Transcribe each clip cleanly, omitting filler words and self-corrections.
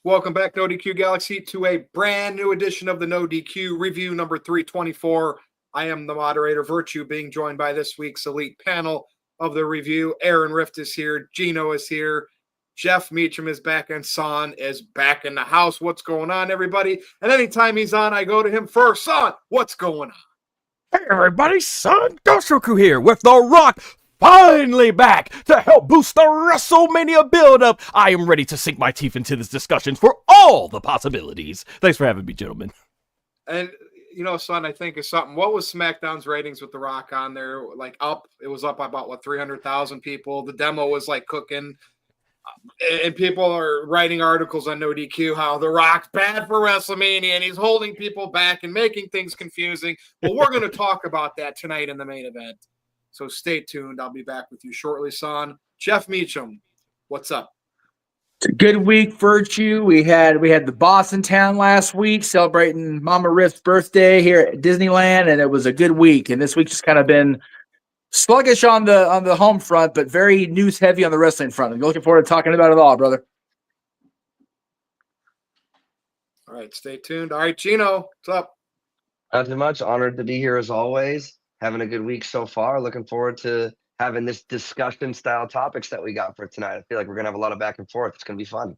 Welcome back, NoDQ Galaxy, to a brand new edition of the NoDQ review number 324. I am the moderator, Virtue, being joined by this week's elite panel of the review. Aaron Rift is here, Gino is here, Jeff Meacham is back, and Son is back in the house. What's going on, everybody? And anytime he's on, I go to him first. Son, what's going on? Hey everybody, Son Doshoku here with The Rock finally back to help boost the WrestleMania build-up. I am ready to sink my teeth into this discussion for all the possibilities. Thanks for having me, gentlemen. And, you know, Son, I think is something. What was SmackDown's ratings with The Rock on there? Like up? It was up by about, 300,000 people. The demo was like cooking. And people are writing articles on NoDQ how The Rock's bad for WrestleMania and he's holding people back and making things confusing. Well, we're going to talk about that tonight in the main event. So stay tuned. I'll be back with you shortly, Son. Jeff Meacham, what's up? It's a good week, Virtue. We had the boss in town last week celebrating Mama Riff's birthday here at Disneyland, and it was a good week. And this week's just kind of been sluggish on the home front, but very news heavy on the wrestling front. I'm looking forward to talking about it all, brother. All right, stay tuned. All right, Gino, what's up? Not too much. Honored to be here as always. Having a good week so far. Looking forward to having this discussion style topics that we got for tonight. I feel like we're going to have a lot of back and forth. It's going to be fun.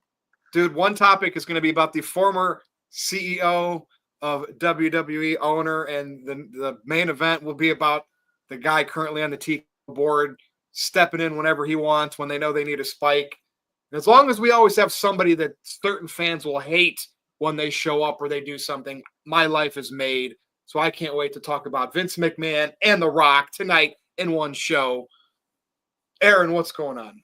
Dude, one topic is going to be about the former CEO of WWE owner, and the main event will be about the guy currently on the TKO board stepping in whenever he wants when they know they need a spike. And as long as we always have somebody that certain fans will hate when they show up or they do something, my life is made. So I can't wait to talk about Vince McMahon and The Rock tonight in one show. Aaron, what's going on?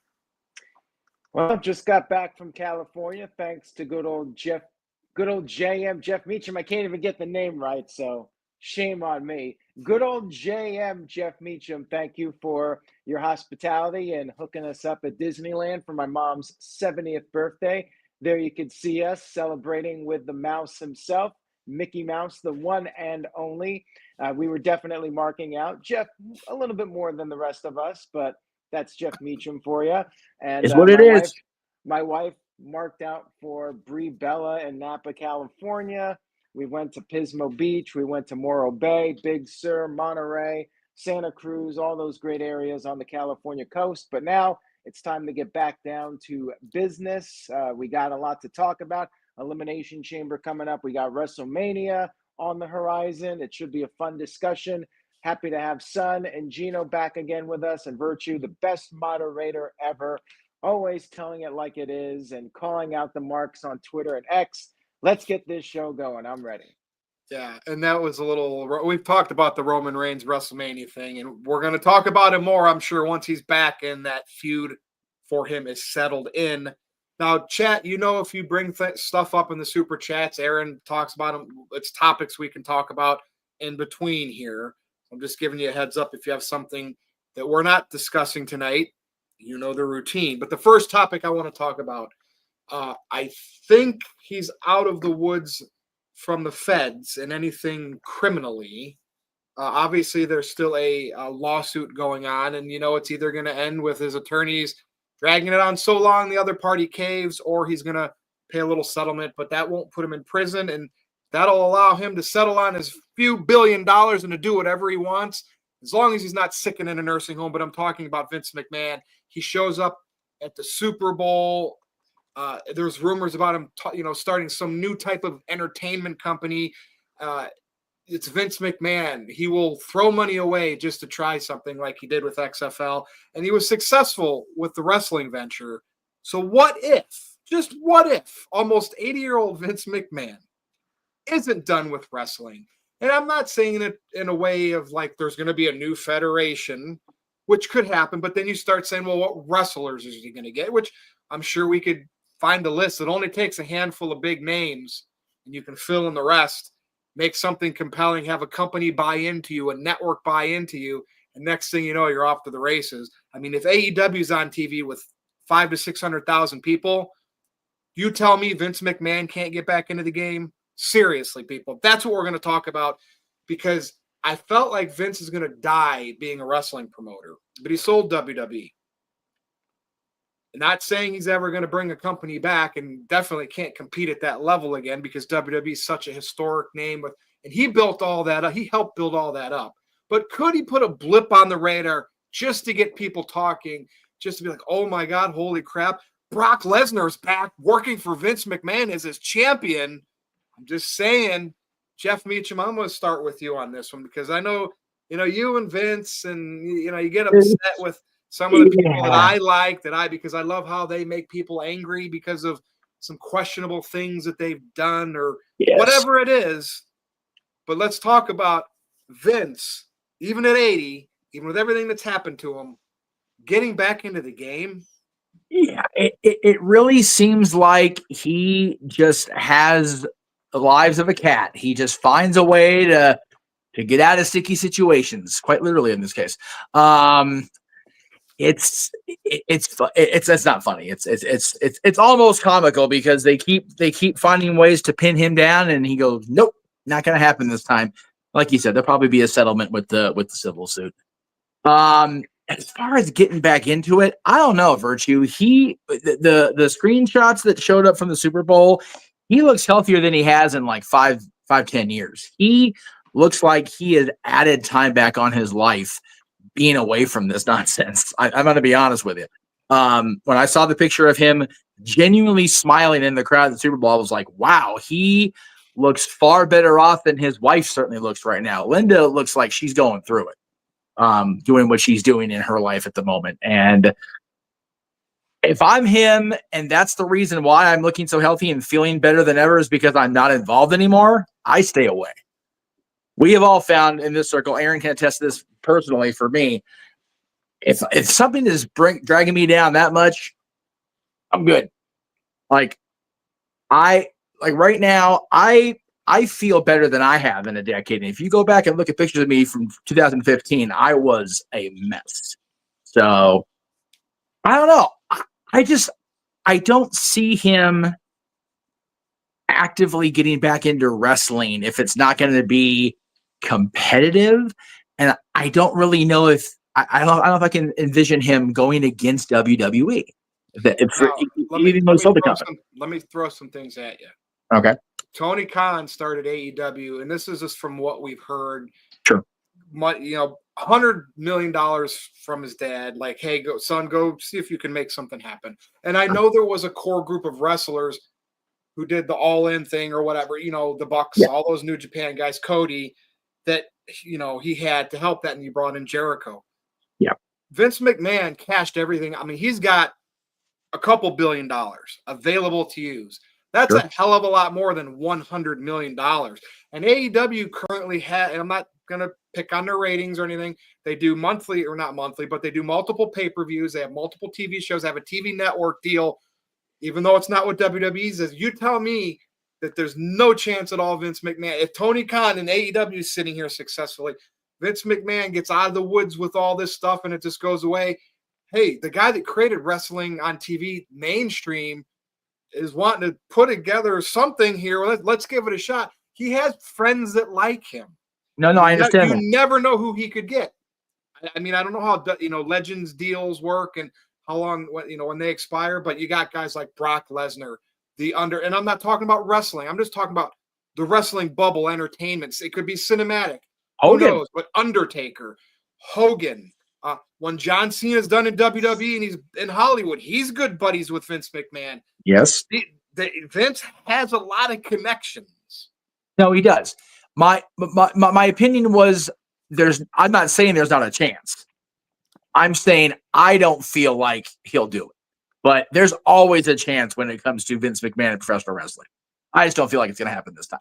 Well, just got back from California thanks to good old JM, Jeff Meacham. I can't even get the name right, so shame on me. Good old JM, Jeff Meacham, thank you for your hospitality and hooking us up at Disneyland for my mom's 70th birthday. There you could see us celebrating with the mouse himself, Mickey Mouse, the one and only. We were definitely marking out Jeff a little bit more than the rest of us, but that's Jeff Meacham for you. And It's what it is. My wife marked out for Brie Bella in Napa, California. We went to Pismo Beach. We went to Morro Bay, Big Sur, Monterey, Santa Cruz, all those great areas on the California coast. But now it's time to get back down to business. We got a lot to talk about. Elimination Chamber coming up. We got WrestleMania on the horizon. It should be a fun discussion. Happy to have Son and Gino back again with us, and Virtue, the best moderator ever, always telling it like it is and calling out the marks on Twitter and X. Let's get this show going. I'm ready. Yeah, and that was a little – we've talked about the Roman Reigns WrestleMania thing, and we're going to talk about it more, I'm sure, once he's back and that feud for him is settled in. Now, chat, you know, if you bring stuff up in the super chats, Aaron talks about them. It's topics we can talk about in between here. I'm just giving you a heads up if you have something that we're not discussing tonight. You know the routine. But the first topic I want to talk about, I think he's out of the woods from the feds and anything criminally. Obviously, there's still a lawsuit going on, and, you know, it's either going to end with his attorneys dragging it on so long the other party caves, or he's going to pay a little settlement, but that won't put him in prison, and that'll allow him to settle on his few $1 billion and to do whatever he wants, as long as he's not sicking in a nursing home. But I'm talking about Vince McMahon. He shows up at the Super Bowl. There's rumors about him, starting some new type of entertainment company. It's Vince McMahon. He will throw money away just to try something like he did with XFL. And he was successful with the wrestling venture. So what if, just what if, almost 80-year-old Vince McMahon isn't done with wrestling? And I'm not saying it in a way of like there's going to be a new federation, which could happen. But then you start saying, well, what wrestlers is he going to get? Which I'm sure we could find a list. It only takes a handful of big names, and you can fill in the rest. Make something compelling, have a company buy into you, a network buy into you, and next thing you know, you're off to the races. I mean, if AEW's on TV with 500,000 to 600,000 people, you tell me Vince McMahon can't get back into the game? Seriously, people. That's what we're going to talk about, because I felt like Vince is going to die being a wrestling promoter, but he sold WWE. Not saying he's ever going to bring a company back, and definitely can't compete at that level again because WWE is such a historic name. And he built all that up. He helped build all that up. But could he put a blip on the radar just to get people talking, just to be like, oh my God, holy crap, Brock Lesnar's back working for Vince McMahon as his champion? I'm just saying, Jeff Meacham, I'm going to start with you on this one because I know, you and Vince, and, you get upset with some of the people that I like, because I love how they make people angry because of some questionable things that they've done or whatever it is. But let's talk about Vince, even at 80, even with everything that's happened to him, getting back into the game. Yeah, it really seems like he just has the lives of a cat. He just finds a way to get out of sticky situations, quite literally in this case. It's not funny. It's almost comical because they keep finding ways to pin him down, and he goes, nope, not going to happen this time. Like you said, there'll probably be a settlement with the civil suit. As far as getting back into it, I don't know, Virtue. The screenshots that showed up from the Super Bowl, he looks healthier than he has in like 5-10 years. He looks like he has added time back on his life being away from this nonsense. I'm going to be honest with you. When I saw the picture of him genuinely smiling in the crowd at the Super Bowl, I was like, wow, he looks far better off than his wife certainly looks right now. Linda looks like she's going through it, doing what she's doing in her life at the moment. And if I'm him, and that's the reason why I'm looking so healthy and feeling better than ever is because I'm not involved anymore, I stay away. We have all found in this circle, Aaron can attest to this personally for me, if something is dragging me down that much, I'm good. Like right now, I feel better than I have in a decade. And if you go back and look at pictures of me from 2015, I was a mess. So I don't know. I don't see him actively getting back into wrestling if it's not going to be competitive. And I don't really know if I don't know if I can envision him going against WWE. Let me throw some things at you. Okay. Tony Khan started AEW, and this is just from what we've heard. Sure. $100 million from his dad. Like, hey, go see if you can make something happen. And I know there was a core group of wrestlers who did the all-in thing or whatever, the Bucks, all those New Japan guys, Cody, that, he had to help that, and he brought in Jericho. Yeah. Vince McMahon cashed everything. I mean, he's got a couple $1 billion available to use. That's a hell of a lot more than $100 million. And AEW currently has, and I'm not going to pick on their ratings or anything. They do monthly, or not monthly, but they do multiple pay-per-views. They have multiple TV shows. They have a TV network deal, even though it's not what WWE says. You tell me that there's no chance at all Vince McMahon, if Tony Khan and AEW is sitting here successfully, Vince McMahon gets out of the woods with all this stuff and it just goes away. Hey, the guy that created wrestling on TV mainstream is wanting to put together something here. Let's give it a shot. He has friends that like him. No, I understand. You never know who he could get. I mean, I don't know how Legends deals work and how long when they expire, but you got guys like Brock Lesnar, and I'm not talking about wrestling. I'm just talking about the wrestling bubble entertainments. It could be cinematic. Hogan. Who knows? But Undertaker, Hogan. When John Cena's done in WWE and he's in Hollywood, he's good buddies with Vince McMahon. Yes. Vince has a lot of connections. No, he does. My opinion was I'm not saying there's not a chance. I'm saying I don't feel like he'll do it. But there's always a chance when it comes to Vince McMahon and professional wrestling. I just don't feel like it's going to happen this time.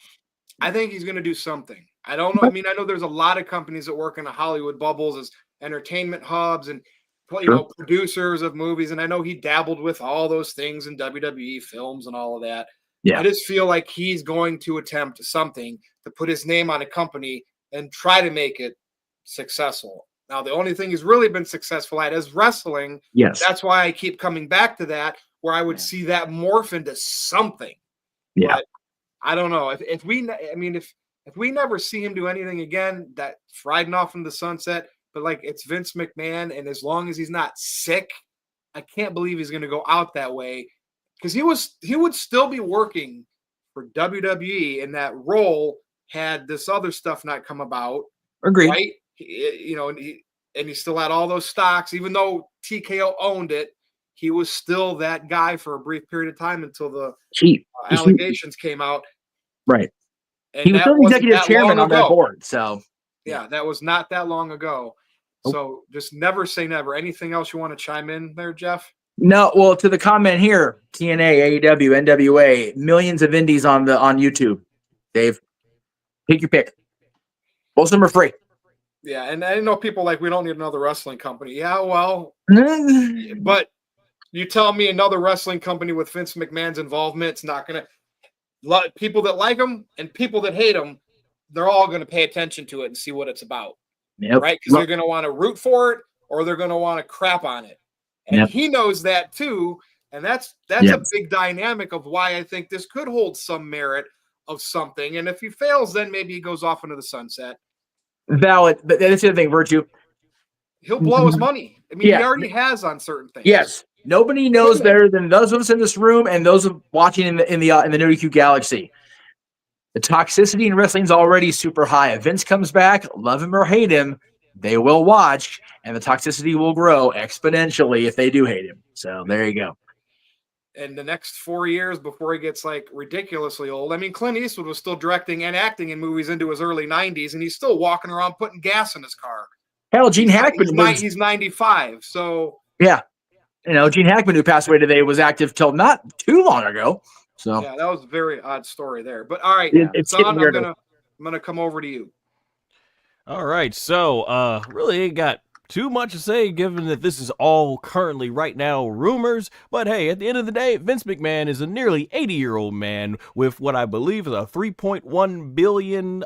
I think he's going to do something. I don't know. I mean, I know there's a lot of companies that work in the Hollywood bubbles as entertainment hubs and producers of movies. And I know he dabbled with all those things in WWE films and all of that. Yeah. I just feel like he's going to attempt something to put his name on a company and try to make it successful. Now, the only thing he's really been successful at is wrestling. Yes. That's why I keep coming back to that, where I would see that morph into something. Yeah. But I don't know. If we never see him do anything again, that's riding off in the sunset. But like, it's Vince McMahon, and as long as he's not sick, I can't believe he's going to go out that way, because he would still be working for WWE in that role had this other stuff not come about. Agreed. Right? And he still had all those stocks, even though TKO owned it. He was still that guy for a brief period of time until the allegations came out. Right. And he was still the executive chairman on that board. So, yeah, that was not that long ago. So just never say never. Anything else you want to chime in there, Jeff? No, well, to the comment here, TNA, AEW, NWA, millions of indies on YouTube. Dave, pick your pick. Most of them are free. Yeah, and I know people like, we don't need another wrestling company. Yeah, well, but you tell me another wrestling company with Vince McMahon's involvement, it's not going to. People that like him and people that hate him, they're all going to pay attention to it and see what it's about. Yep. Right? Because they're going to want to root for it, or they're going to want to crap on it. And he knows that too. And that's a big dynamic of why I think this could hold some merit of something. And if he fails, then maybe he goes off into the sunset. Valid. But that's the other thing, Virtue. He'll blow his money. I mean, he already has on certain things. Yes. Nobody knows better than those of us in this room and those of watching in the NoDQ galaxy. The toxicity in wrestling is already super high. If Vince comes back, love him or hate him, they will watch, and the toxicity will grow exponentially if they do hate him. So there you go. And the next 4 years before he gets like ridiculously old. I mean, Clint Eastwood was still directing and acting in movies into his early 90s, and he's still walking around putting gas in his car. Hell, Gene Hackman he's 95. So yeah, Gene Hackman, who passed away today, was active till not too long ago. So yeah, that was a very odd story there. But all right, Son, I'm gonna come over to you. All right, so really ain't got too much to say, given that this is all currently right now rumors. But hey, at the end of the day, Vince McMahon is a nearly 80-year-old man with what I believe is a $3.1 billion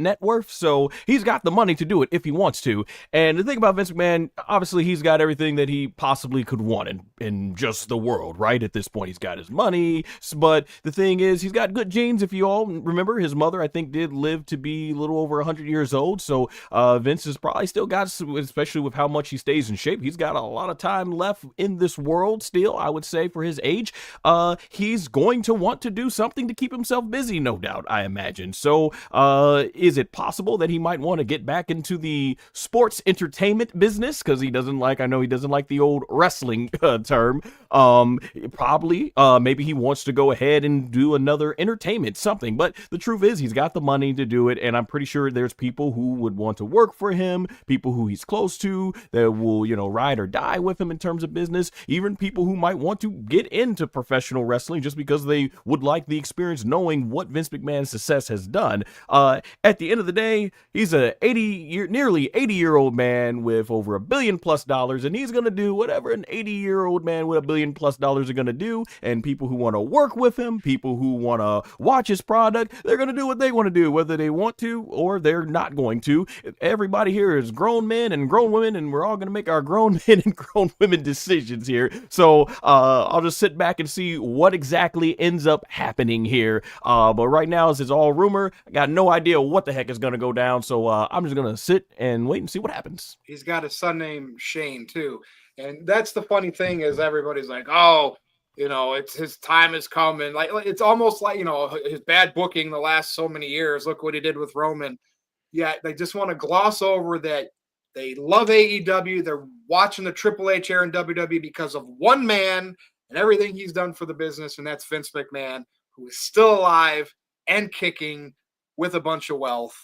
net worth. So he's got the money to do it if he wants to. And the thing about Vince McMahon, obviously he's got everything that he possibly could want in just the world, right? At this point, he's got his money. But the thing is, he's got good genes. If you all remember, his mother, I think, did live to be a little over 100 years old. So Vince has probably still got, especially with how much he stays in shape, he's got a lot of time left in this world still, I would say, for his age. He's going to want to do something to keep himself busy, no doubt, I imagine. So is it possible that he might want to get back into the sports entertainment business? Because I know he doesn't like the old wrestling term. Probably, maybe he wants to go ahead and do another entertainment something. But the truth is, he's got the money to do it, and I'm pretty sure there's people who would want to work for him, people who he's close to, that will, ride or die with him in terms of business, even people who might want to get into professional wrestling just because they would like the experience knowing what Vince McMahon's success has done. At the end of the day, he's a nearly 80-year-old man with over $1 billion+, and he's going to do whatever an 80-year-old man with $1 billion+ are going to do. And people who want to work with him, people who want to watch his product, they're going to do what they want to do, whether they want to or they're not going to. Everybody here is grown men and grown women, and we're all going to make our grown men and grown women decisions here. So I'll just sit back and see what exactly ends up happening here. But right now, this is all rumor. I got no idea what the heck is going to go down. So I'm just going to sit and wait and see what happens. He's got a son named Shane too. And that's the funny thing, is everybody's like, oh, it's his time is coming. Like, it's almost like, his bad booking the last so many years. Look what he did with Roman. Yeah, they just want to gloss over that. They love AEW. They're watching the Triple H era in WWE because of one man and everything he's done for the business, and that's Vince McMahon, who is still alive and kicking with a bunch of wealth.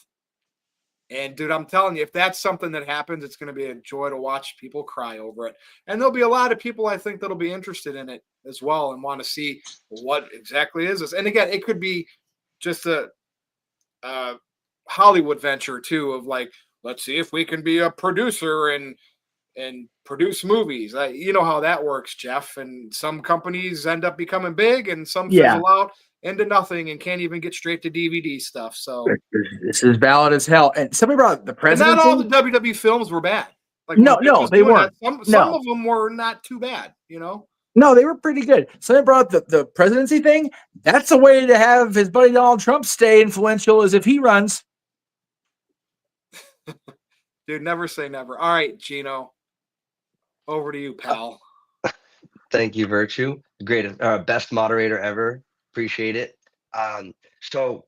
And, dude, I'm telling you, if that's something that happens, it's going to be a joy to watch people cry over it. And there'll be a lot of people, I think, that'll be interested in it as well and want to see what exactly is this. And, again, it could be just a Hollywood venture, too, of like, let's see if we can be a producer and produce movies. You know how that works, Jeff. And some companies end up becoming big, and some fizzle out into nothing and can't even get straight to DVD stuff. So this is valid as hell. And somebody brought up the presidency. And not all the WWE films were bad. Like, no, they weren't. Some of them were not too bad. No, they were pretty good. Somebody brought up the presidency thing. That's a way to have his buddy Donald Trump stay influential, as if he runs. Dude, never say never. All right, Gino, over to you, pal. Thank you, Virtue. Great, best moderator ever. Appreciate it. So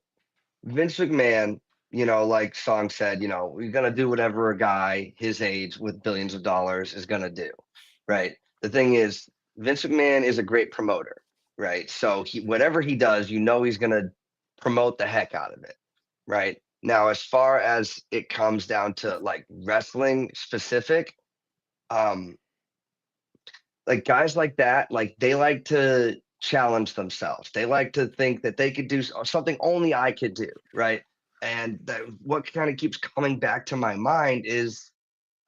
Vince McMahon, like Song said, we're gonna do whatever a guy his age with billions of dollars is gonna do, right? The thing is, Vince McMahon is a great promoter, right? So whatever he does, he's gonna promote the heck out of it, right? Now, as far as it comes down to like wrestling specific, um, like guys like that, like they like to challenge themselves. They like to think that they could do something only I could do, right? And what kind of keeps coming back to my mind is,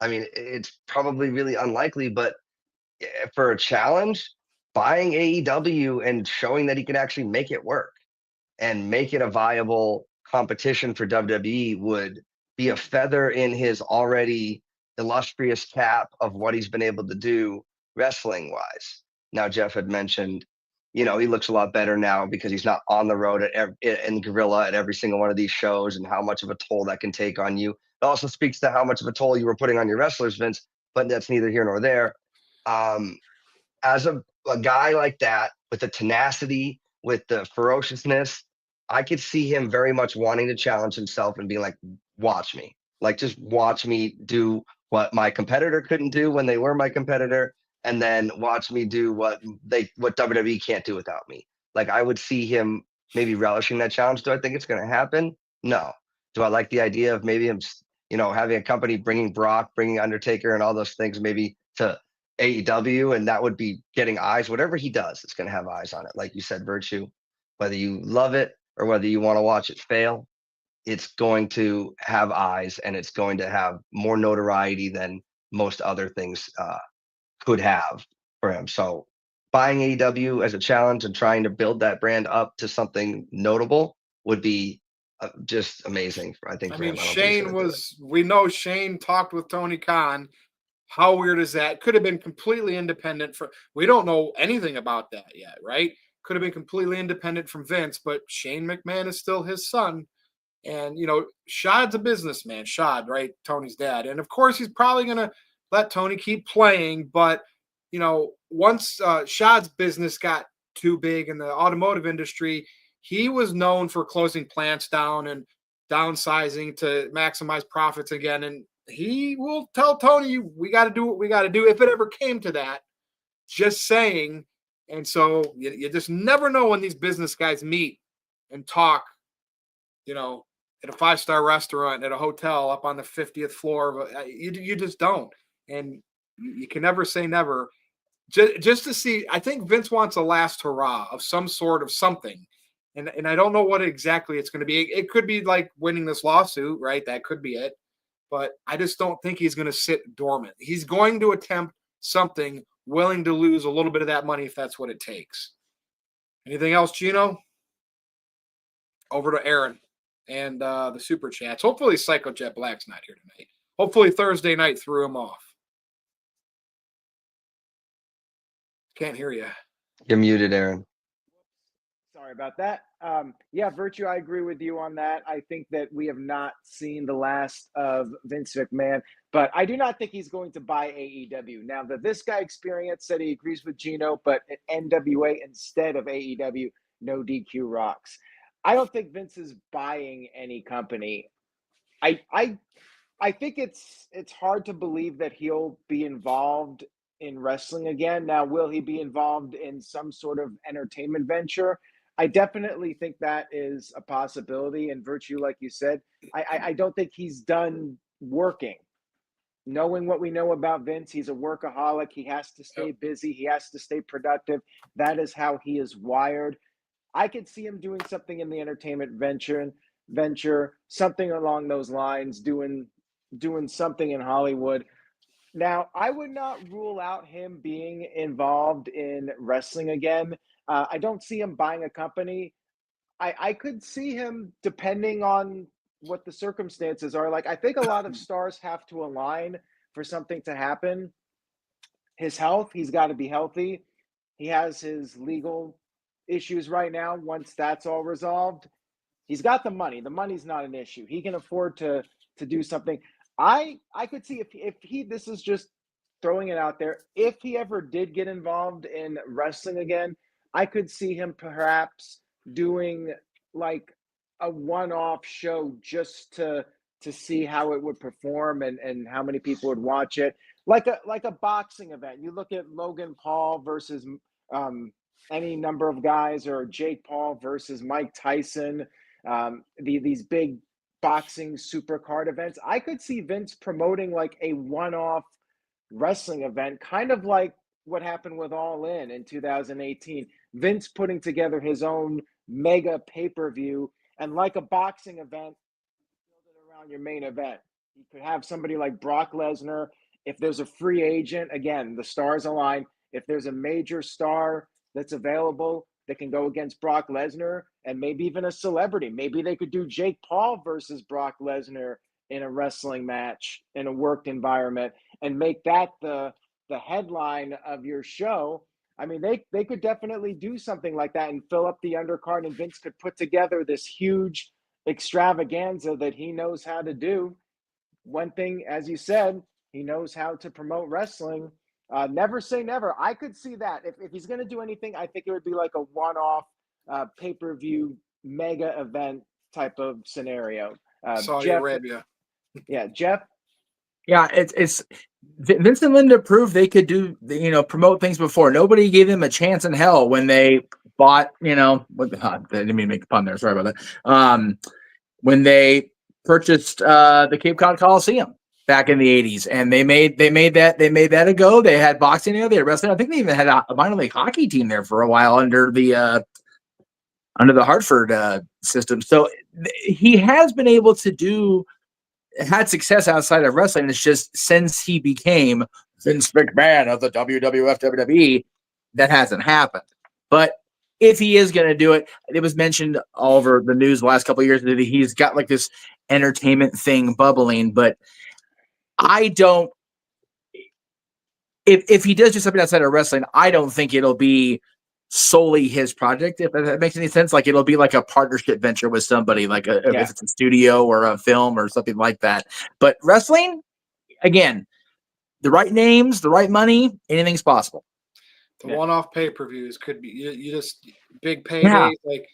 I mean, it's probably really unlikely, but for a challenge, buying AEW and showing that he can actually make it work and make it a viable competition for WWE would be a feather in his already illustrious cap of what he's been able to do wrestling wise. Now, Jeff had mentioned, he looks a lot better now because he's not on the road in Gorilla at every single one of these shows, and how much of a toll that can take on you. It also speaks to how much of a toll you were putting on your wrestlers, Vince, but that's neither here nor there. As a guy like that, with the tenacity, with the ferociousness, I could see him very much wanting to challenge himself and be like, watch me. Like, just watch me do what my competitor couldn't do when they were my competitor, and then watch me do what WWE can't do without me. Like, I would see him maybe relishing that challenge. Do I think it's going to happen? No. Do I like the idea of maybe him, having a company bringing Brock, bringing Undertaker, and all those things maybe to AEW, and that would be getting eyes. Whatever he does, it's going to have eyes on it. Like you said, Virtue, whether you love it or whether you want to watch it fail, it's going to have eyes, and it's going to have more notoriety than most other things could have for him. So buying AEW as a challenge and trying to build that brand up to something notable would be just amazing, I think, for him. We know Shane talked with Tony Khan. How weird is that? Could have been completely independent we don't know anything about that yet, right? Could have been completely independent from Vince, but Shane McMahon is still his son. And, Shad's a businessman, right? Tony's dad. And of course, he's probably going to let Tony keep playing. But, once Shad's business got too big in the automotive industry, he was known for closing plants down and downsizing to maximize profits again. And he will tell Tony, we got to do what we got to do if it ever came to that. Just saying. And so you just never know when these business guys meet and talk, at a 5-star restaurant, at a hotel up on the 50th floor. You just don't. And you can never say never. Just to see, I think Vince wants a last hurrah of some sort of something. And I don't know what exactly it's going to be. It could be like winning this lawsuit, right? That could be it. But I just don't think he's going to sit dormant. He's going to attempt something, willing to lose a little bit of that money if that's what it takes. Anything else, Gino? Over to Aaron and the super chats. Hopefully Psycho Jet Black's not here tonight. Hopefully Thursday night threw him off. Can't hear you. You're muted, Aaron. Sorry about that. Yeah, Virtue, I agree with you on that. I think that we have not seen the last of Vince McMahon, but I do not think he's going to buy AEW. Now, This Guy Experience said he agrees with Gino, but at NWA instead of AEW, NoDQ rocks. I don't think Vince is buying any company. I think it's hard to believe that he'll be involved in wrestling again. Now, will he be involved in some sort of entertainment venture? I definitely think that is a possibility. And Virtue, like you said, I don't think he's done working. Knowing what we know about Vince, he's a workaholic. He has to stay busy. He has to stay productive. That is how he is wired. I could see him doing something in the entertainment venture, something along those lines, doing something in Hollywood. Now, I would not rule out him being involved in wrestling again. I don't see him buying a company. I could see him, depending on what the circumstances are. Like, I think a lot of stars have to align for something to happen. His health, he's got to be healthy. He has his legal issues right now. Once that's all resolved, he's got the money. The money's not an issue. He can afford to do something. I could see if he, this is just throwing it out there. If he ever did get involved in wrestling again, I could see him perhaps doing like a one-off show just to see how it would perform and how many people would watch it. Like a boxing event. You look at Logan Paul versus any number of guys, or Jake Paul versus Mike Tyson, these big boxing supercard events. I could see Vince promoting like a one-off wrestling event, kind of like what happened with All In 2018. Vince putting together his own mega pay-per-view, and like a boxing event, build it around your main event. You could have somebody like Brock Lesnar. If there's a free agent, again, the stars align. If there's a major star that's available that can go against Brock Lesnar, and maybe even a celebrity, maybe they could do Jake Paul versus Brock Lesnar in a wrestling match in a worked environment, and make that the headline of your show. I mean, they could definitely do something like that and fill up the undercard, and Vince could put together this huge extravaganza that he knows how to do. One thing, as you said, he knows how to promote wrestling. Never say never. I could see that. If he's going to do anything, I think it would be like a one-off pay-per-view mega event type of scenario. Saudi Jeff, Arabia. yeah, Jeff. Yeah, it's Vince and Linda proved they could do, promote things before. Nobody gave them a chance in hell when they bought, I didn't mean to make a pun there. Sorry about that. When they purchased the Cape Cod Coliseum back in the 80s, and they made that a go. They had boxing there, they had wrestling. I think they even had a minor league hockey team there for a while under the Hartford system. So he has been able to had success outside of wrestling. It's just since he became Vince McMahon of the WWF WWE, that hasn't happened. But if he is going to do it, it was mentioned all over the news the last couple of years that he's got like this entertainment thing bubbling. But I don't. If he does do something outside of wrestling, I don't think it'll be solely his project, if that makes any sense. Like, it'll be like a partnership venture with somebody, like if it's a studio or a film or something like that. But wrestling, again, the right names, the right money, anything's possible. The one-off pay-per-views could be you just big paydays, like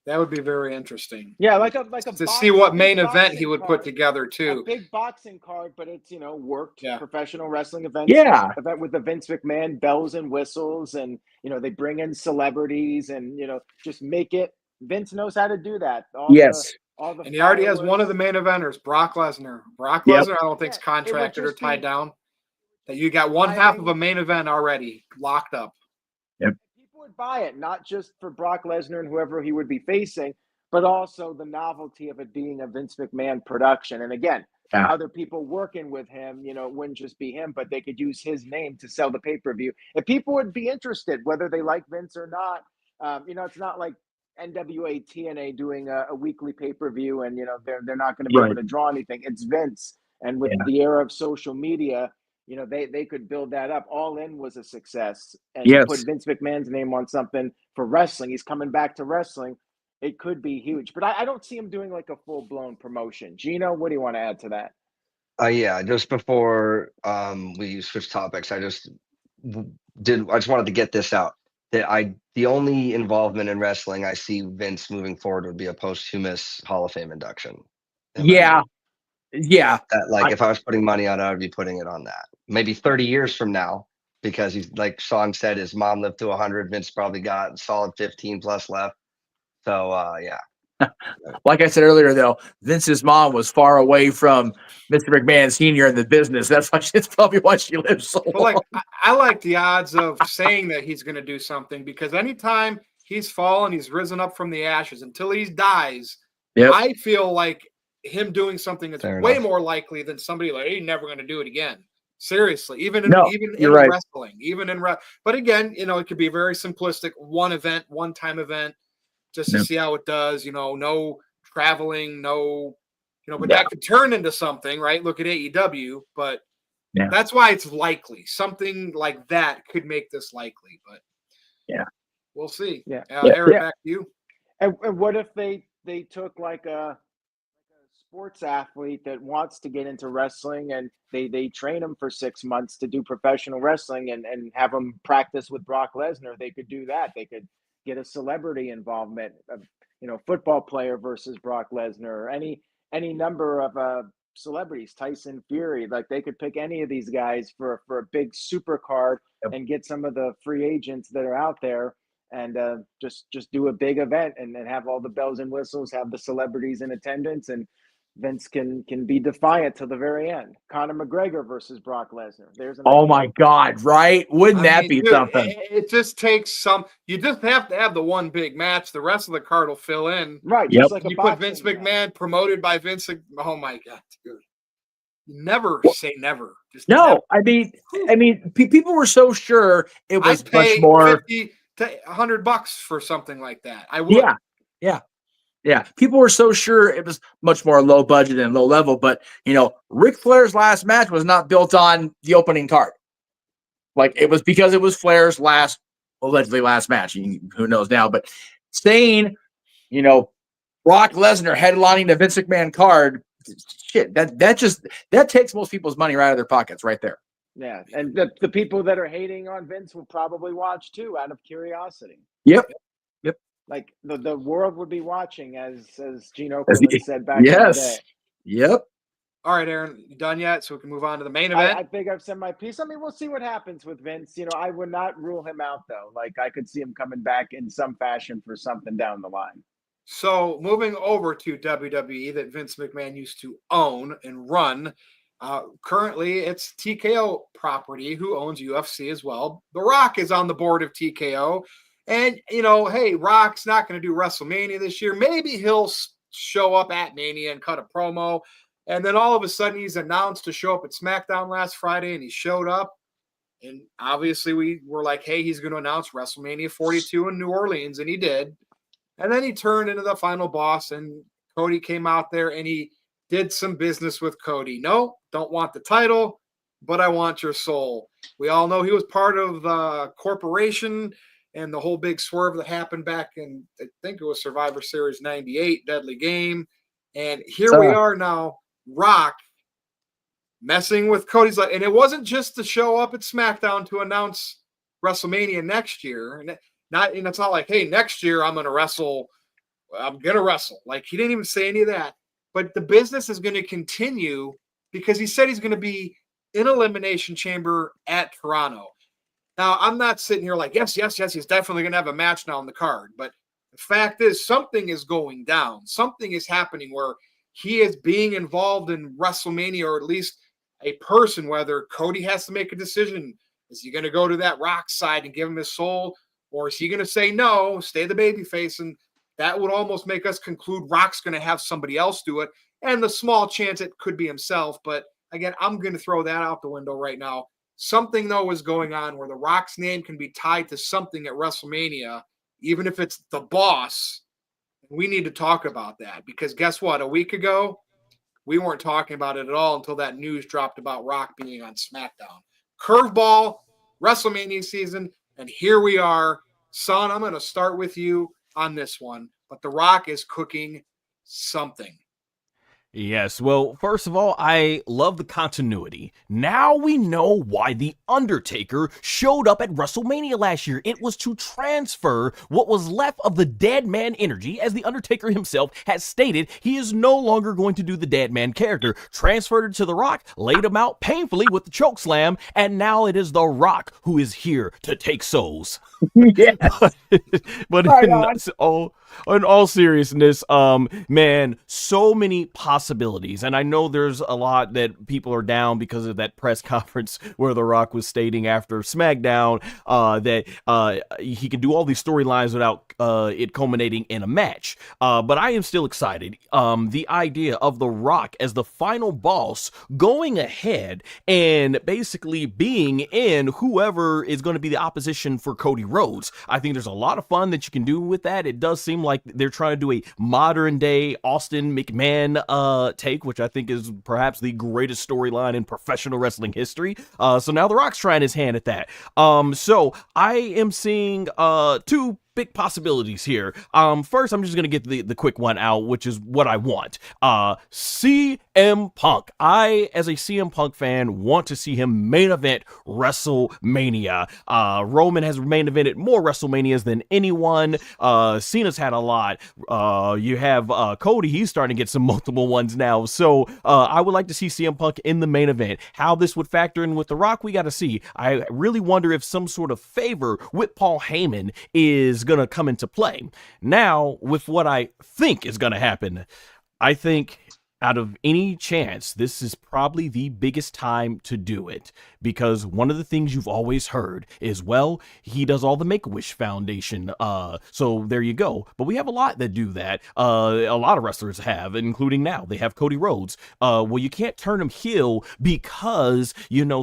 that would be very interesting. Yeah, like a to see what main event he would put together too. A big boxing card, but it's worked professional wrestling event. Yeah, event with the Vince McMahon bells and whistles, and they bring in celebrities, and just make it. Vince knows how to do that. And he already has one of the main eventers, Brock Lesnar. Lesnar, I don't think is contracted or tied down. That you got one half of a main event already locked up. Yep. People would buy it, not just for Brock Lesnar and whoever he would be facing, but also the novelty of it being a Vince McMahon production. And again, other people working with him, it wouldn't just be him, but they could use his name to sell the pay-per-view. If people would be interested, whether they like Vince or not, it's not like NWA TNA doing a weekly pay-per-view and, they're not going to be able to draw anything. It's Vince. And with the era of social media, they could build that up. All In was a success, and you put Vince McMahon's name on something for wrestling. He's coming back to wrestling. It could be huge, but I don't see him doing like a full blown promotion. Gino, what do you want to add to that? Just before we switch topics, I just wanted to get this out that the only involvement in wrestling I see Vince moving forward would be a posthumous Hall of Fame induction. Yeah. If I was putting money on it, I would be putting it on that. Maybe 30 years from now, because he's, like Sean said, his mom lived to 100. Vince probably got a solid 15 plus left. So, Like I said earlier, though, Vince's mom was far away from Mr. McMahon Sr. in the business. That's probably why she lives so long. I like the odds of saying that he's going to do something, because anytime he's fallen, he's risen up from the ashes until he dies. I feel like him doing something that's way more likely than somebody like, he's never going to do it again. Seriously, even in wrestling, but again, it could be very simplistic, one event, one time event, just to see how it does. No traveling, but that could turn into something, right? Look at AEW, but that's why it's likely something like that could make this likely. But we'll see. Eric, back to you. And what if they took like a sports athlete that wants to get into wrestling, and they train him for 6 months to do professional wrestling and have him practice with Brock Lesnar, they could do that. They could get a celebrity involvement, football player versus Brock Lesnar, or any number of celebrities, Tyson Fury. Like, they could pick any of these guys for a big super card and get some of the free agents that are out there, and just do a big event and have all the bells and whistles, have the celebrities in attendance, and Vince can be defiant till the very end. Conor McGregor versus Brock Lesnar. There's an Oh idea. my God, right? Wouldn't that be dude, something? It just takes some. You just have to have the one big match. The rest of the card will fill in. Right. Yep. Just like a You put boxing Vince match. McMahon promoted by Vince. Oh my God, dude! Never say never. Just No, never. I mean, people were so sure it was I'd much pay more. $50 to $100 for something like that. I would. Yeah. People were so sure it was much more low budget and low level, but Ric Flair's last match was not built on the opening card. Like, it was because it was Flair's allegedly last match. Who knows now? But saying, Brock Lesnar headlining the Vince McMahon card, shit, that takes most people's money right out of their pockets right there. Yeah, and the people that are hating on Vince will probably watch too, out of curiosity. Yep. Like, the world would be watching, as Gene Okerlund said back in the Yes. day. Yep. All right, Aaron, you done yet? So we can move on to the main event. I think I've said my piece. I mean, we'll see what happens with Vince. I would not rule him out, though. Like, I could see him coming back in some fashion for something down the line. So moving over to WWE that Vince McMahon used to own and run. Currently, it's TKO property, who owns UFC as well. The Rock is on the board of TKO. And, hey, Rock's not going to do WrestleMania this year. Maybe he'll show up at Mania and cut a promo. And then all of a sudden he's announced to show up at SmackDown last Friday, and he showed up. And obviously we were like, hey, he's going to announce WrestleMania 42 in New Orleans, and he did. And then he turned into the final boss, and Cody came out there, and he did some business with Cody. No, don't want the title, but I want your soul. We all know he was part of the corporation and the whole big swerve that happened back in, I think it was Survivor Series 98, Deadly Game. And here we are now, Rock messing with Cody's life. And it wasn't just to show up at SmackDown to announce WrestleMania next year. And it's not like, hey, next year I'm going to wrestle. Like, he didn't even say any of that. But the business is going to continue because he said he's going to be in Elimination Chamber at Toronto. Now, I'm not sitting here like, yes, he's definitely going to have a match now on the card. But the fact is, something is going down. Something is happening where he is being involved in WrestleMania, or at least a person, whether Cody has to make a decision. Is he going to go to that Rock side and give him his soul? Or is he going to say no, stay the babyface? And that would almost make us conclude Rock's going to have somebody else do it. And the small chance it could be himself. But again, I'm going to throw that out the window right now. Something, though, is going on where the Rock's name can be tied to something at WrestleMania, even if it's the boss. We need to talk about that, because guess what? A week ago, we weren't talking about it at all until that news dropped about Rock being on SmackDown. Curveball, WrestleMania season, and here we are. Son, I'm going to start with you on this one, but the Rock is cooking something. Yes, well, first of all, I love the continuity. Now we know why The Undertaker showed up at WrestleMania last year. It was to transfer what was left of the dead man energy, as The Undertaker himself has stated he is no longer going to do the dead man character. Transferred it to The Rock, laid him out painfully with the chokeslam, and now it is The Rock who is here to take souls. Yes. But in all seriousness, man, so many possibilities. And I know there's a lot that people are down because of that press conference where The Rock was stating after SmackDown that he can do all these storylines without it culminating in a match. But I am still excited. The idea of The Rock as the final boss going ahead and basically being in whoever is going to be the opposition for Cody Rhodes. I think there's a lot of fun that you can do with that. It does seem like they're trying to do a modern day Austin McMahon take, which I think is perhaps the greatest storyline in professional wrestling history. So now The Rock's trying his hand at that. So I am seeing two big possibilities here. First, I'm just gonna get the quick one out, which is what I want. CM Punk. I, as a CM Punk fan, want to see him main event WrestleMania. Roman has main evented more WrestleManias than anyone. Cena's had a lot. You have Cody. He's starting to get some multiple ones now. So I would like to see CM Punk in the main event. How this would factor in with The Rock, we got to see. I really wonder if some sort of favor with Paul Heyman is going to come into play. Now, with what I think is going to happen, I think out of any chance, this is probably the biggest time to do it, because one of the things you've always heard is, well, he does all the Make-A-Wish Foundation. So there you go. But we have a lot that do that. A lot of wrestlers have, including now. They have Cody Rhodes. Well, you can't turn him heel because,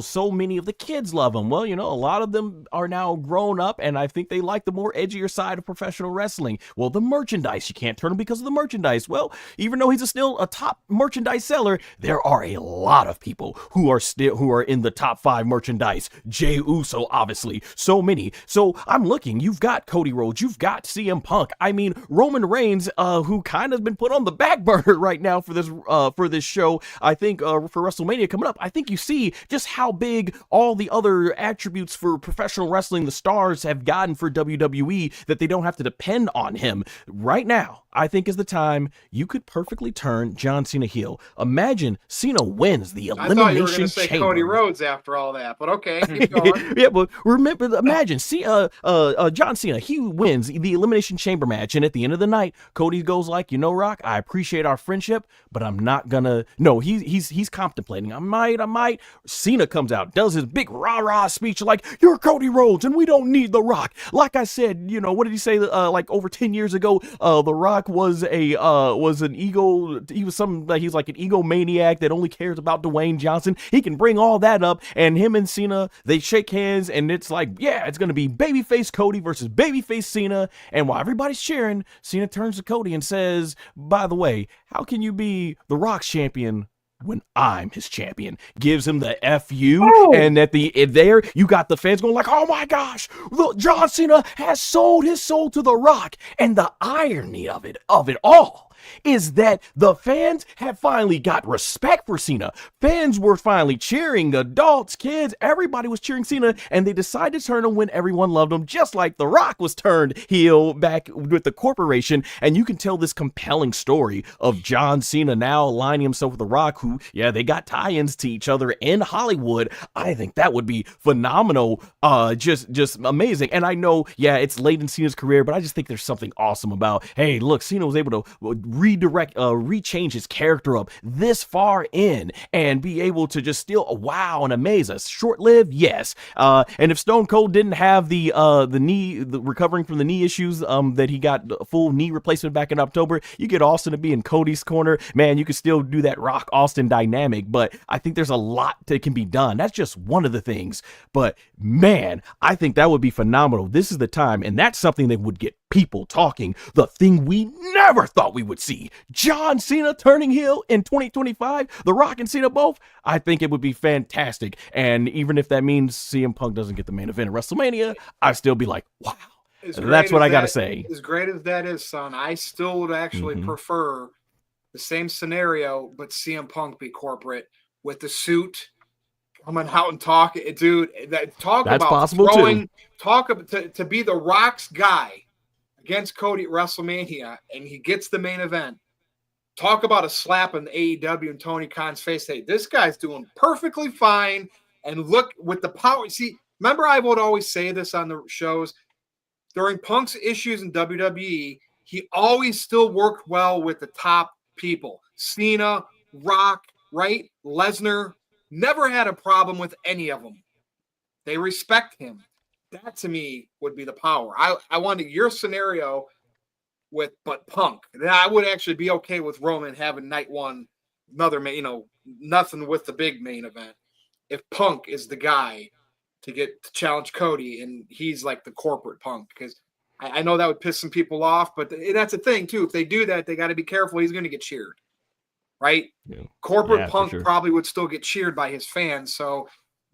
so many of the kids love him. Well, a lot of them are now grown up, and I think they like the more edgier side of professional wrestling. Well, the merchandise, you can't turn him because of the merchandise. Well, even though he's still a top merchandise seller, there are a lot of people who are in the top 5 merchandise. Jey Uso, obviously, so many. So I'm looking, you've got Cody Rhodes, you've got CM Punk. I mean, Roman Reigns, who kind of been put on the back burner right now for this show. I think for WrestleMania coming up, I think you see just how big all the other attributes for professional wrestling the stars have gotten for WWE, that they don't have to depend on him. Right now, I think is the time you could perfectly turn John Cena heel. Imagine Cena wins the Elimination Chamber. I thought you were going to say Cody Rhodes after all that, but okay, keep going. Yeah, but imagine, John Cena, he wins the Elimination Chamber match, and at the end of the night, Cody goes like, Rock, I appreciate our friendship, but I'm not gonna. No, he's contemplating. I might. Cena comes out, does his big rah-rah speech like, you're Cody Rhodes, and we don't need The Rock. Like I said, what did he say? Like over 10 years ago, The Rock was an ego. He's like an egomaniac that only cares about Dwayne Johnson. He can bring all that up, and him and Cena, they shake hands, and it's like, yeah, it's gonna be babyface Cody versus babyface Cena. And while everybody's cheering, Cena turns to Cody and says, by the way, how can you be The Rock's champion when I'm his champion? Gives him the FU, and at there you got the fans going like, oh my gosh, look, John Cena has sold his soul to The Rock. And the irony of it all is that the fans have finally got respect for Cena. Fans were finally cheering, adults, kids, everybody was cheering Cena, and they decided to turn him when everyone loved him, just like The Rock was turned heel back with the corporation. And you can tell this compelling story of John Cena now aligning himself with The Rock, who, yeah, they got tie-ins to each other in Hollywood. I think that would be phenomenal, just amazing. And I know, yeah, it's late in Cena's career, but I just think there's something awesome about, hey, look, Cena was able to rechange his character up this far in and be able to just still wow and amaze us. Short-lived, yes. And if Stone Cold didn't have the recovering from the knee issues, that he got a full knee replacement back in October, you get Austin to be in Cody's corner, man, you could still do that Rock Austin dynamic. But I think there's a lot that can be done. That's just one of the things. But man, I think that would be phenomenal. This is the time, and that's something that would get people talking. The thing we never thought we would see, John Cena turning heel in 2025, The Rock and Cena both. I think it would be fantastic. And even if that means CM Punk doesn't get the main event at WrestleMania, I'd still be like, wow. That's what I gotta say. As great as that is, son, I still would actually prefer the same scenario, but CM Punk be corporate with the suit coming out and talk, dude. That's about possible too. To be The Rock's guy against Cody at WrestleMania, and he gets the main event. Talk about a slap in the AEW and Tony Khan's face. Hey, this guy's doing perfectly fine. And look with the power. See, remember I would always say this on the shows. During Punk's issues in WWE, he always still worked well with the top people. Cena, Rock, right? Lesnar. Never had a problem with any of them. They respect him. That to me would be the power. I wanted your scenario but Punk. Then I would actually be okay with Roman having night one, nothing with the big main event. If Punk is the guy to challenge Cody and he's like the corporate Punk, because I know that would piss some people off, but that's the thing too. If they do that, they got to be careful. He's going to get cheered, right? Yeah. Corporate Punk probably would still get cheered by his fans. So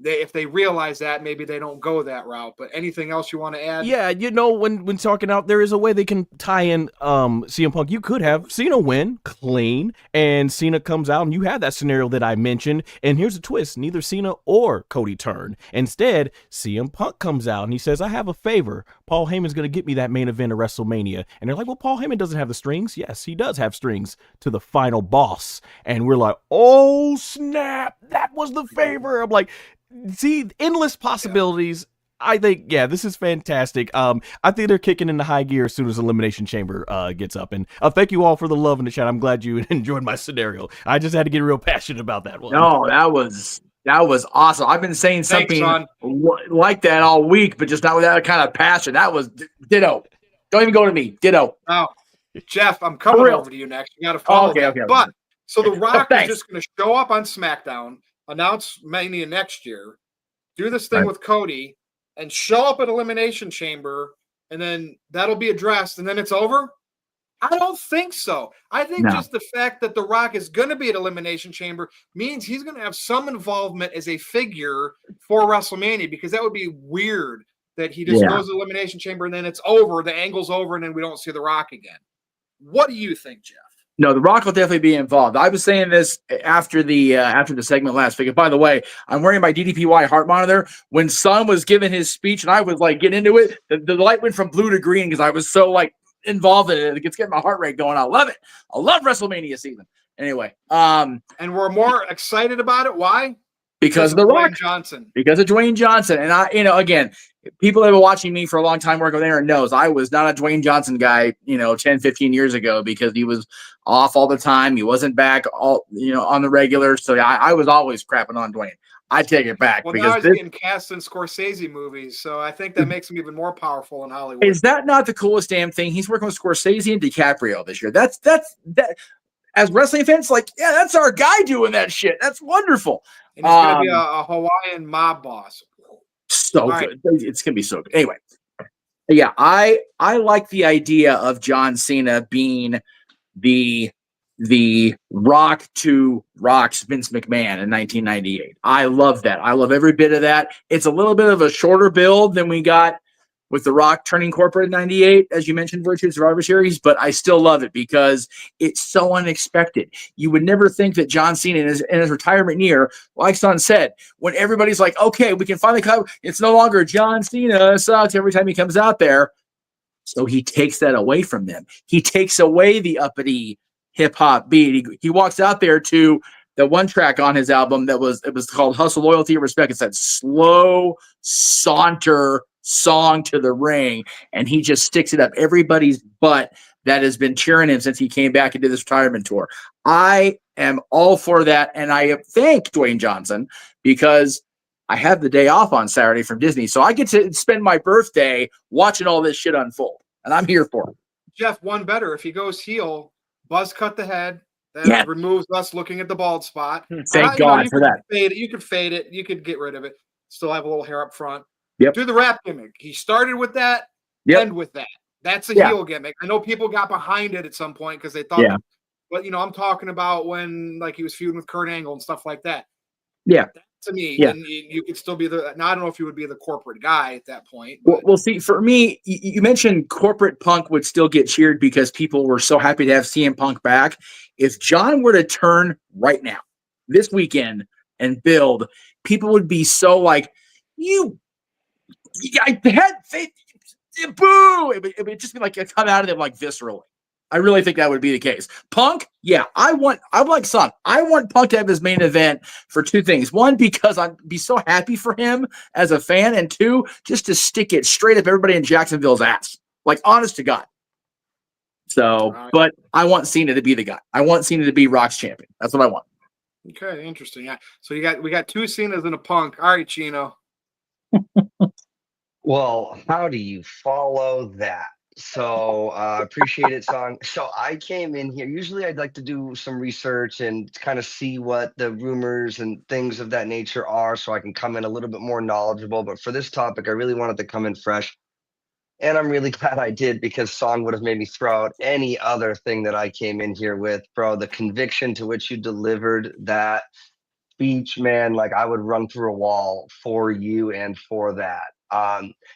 if they realize that, maybe they don't go that route. But anything else you want to add? Yeah, when talking out, there is a way they can tie in CM Punk. You could have Cena win clean, and Cena comes out, and you had that scenario that I mentioned. And here's a twist: neither Cena or Cody turn. Instead, CM Punk comes out, and he says, "I have a favor. Paul Heyman's going to get me that main event of WrestleMania." And they're like, "Well, Paul Heyman doesn't have the strings." Yes, he does have strings to the final boss. And we're like, "Oh snap! That was the favor." I'm like, see, endless possibilities. I think, yeah, this is fantastic. I think they're kicking into high gear as soon as Elimination Chamber gets up. And thank you all for the love in the chat. I'm glad you enjoyed my scenario. I just had to get real passionate about that one. No, that was awesome. I've been saying something like that all week, but just not with that kind of passion. That was ditto. Don't even go to me. Ditto. Oh, Jeff, I'm coming over to you next. You got to follow that. Okay. But so The Rock is just going to show up on SmackDown, announce Mania next year, do this thing with Cody, and show up at Elimination Chamber, and then that'll be addressed, and then it's over? I don't think so. I think just the fact that The Rock is going to be at Elimination Chamber means he's going to have some involvement as a figure for WrestleMania, because that would be weird that he just goes to Elimination Chamber and then it's over, the angle's over, and then we don't see The Rock again. What do you think, Jeff? No, The Rock will definitely be involved. I was saying this after the segment last week. And by the way, I'm wearing my DDPY heart monitor. When Son was giving his speech and I was like getting into it, the light went from blue to green because I was so like involved in it. It's getting my heart rate going. I love it. I love WrestleMania season. Anyway, and we're more excited about it. Why? Because of The Rock Johnson. Because of Dwayne Johnson. And I, again, people that have been watching me for a long time working there knows I was not a Dwayne Johnson guy, 10, 15 years ago, because he was off all the time. He wasn't back on the regular. So I was always crapping on Dwayne. I take it back. Well, because now he's getting cast in Scorsese movies. So I think that makes him even more powerful in Hollywood. Is that not the coolest damn thing? He's working with Scorsese and DiCaprio this year. That's as wrestling fans, like, yeah, that's our guy doing that shit. That's wonderful. And he's going to be a Hawaiian mob boss. So good. It's going to be so good. Anyway, yeah, I like the idea of John Cena being the Rock to Rock's Vince McMahon in 1998. I love that. I love every bit of that. It's a little bit of a shorter build than we got with The Rock turning corporate in 98, as you mentioned, Virtue Survivor Series, but I still love it because it's so unexpected. You would never think that John Cena in his retirement year, like Son said, when everybody's like, okay, we can finally come, it's no longer John Cena sucks every time he comes out there. So he takes that away from them. He takes away the uppity hip-hop beat. He walks out there to the one track on his album it was called Hustle, Loyalty, and Respect. It's that slow saunter song to the ring, and he just sticks it up everybody's butt that has been cheering him since he came back into this retirement tour. I am all for that, and I thank Dwayne Johnson because I have the day off on Saturday from Disney, so I get to spend my birthday watching all this shit unfold, and I'm here for it. Jeff, one better. If he goes heel, buzz cut the head. That removes us looking at the bald spot. Thank God for that. You could fade it. You could get rid of it. Still have a little hair up front. Yep. Do the rap gimmick. He started with that, end with that. That's a heel gimmick. I know people got behind it at some point because they thought, but I'm talking about when like he was feuding with Kurt Angle and stuff like that. Yeah. To me, and you could still be now, I don't know if you would be the corporate guy at that point. Well, see, for me, you mentioned corporate Punk would still get cheered because people were so happy to have CM Punk back. If John were to turn right now, this weekend, and build, people would be so like, I had faith. Boo! It would just be like come out of them like viscerally. I really think that would be the case. Punk, I'm like Son. I want Punk to have his main event for two things. One, because I'd be so happy for him as a fan, and two, just to stick it straight up everybody in Jacksonville's ass. Like, honest to God. So, but I want Cena to be the guy. I want Cena to be Rock's champion. That's what I want. Okay, interesting. Yeah. So we got two Cenas and a Punk. All right, Chino. Well, how do you follow that? So appreciate it, Song. So I came in here. Usually I'd like to do some research and kind of see what the rumors and things of that nature are so I can come in a little bit more knowledgeable. But for this topic, I really wanted to come in fresh. And I'm really glad I did because Song would have made me throw out any other thing that I came in here with, bro. The conviction to which you delivered that speech, man, like I would run through a wall for you and for that.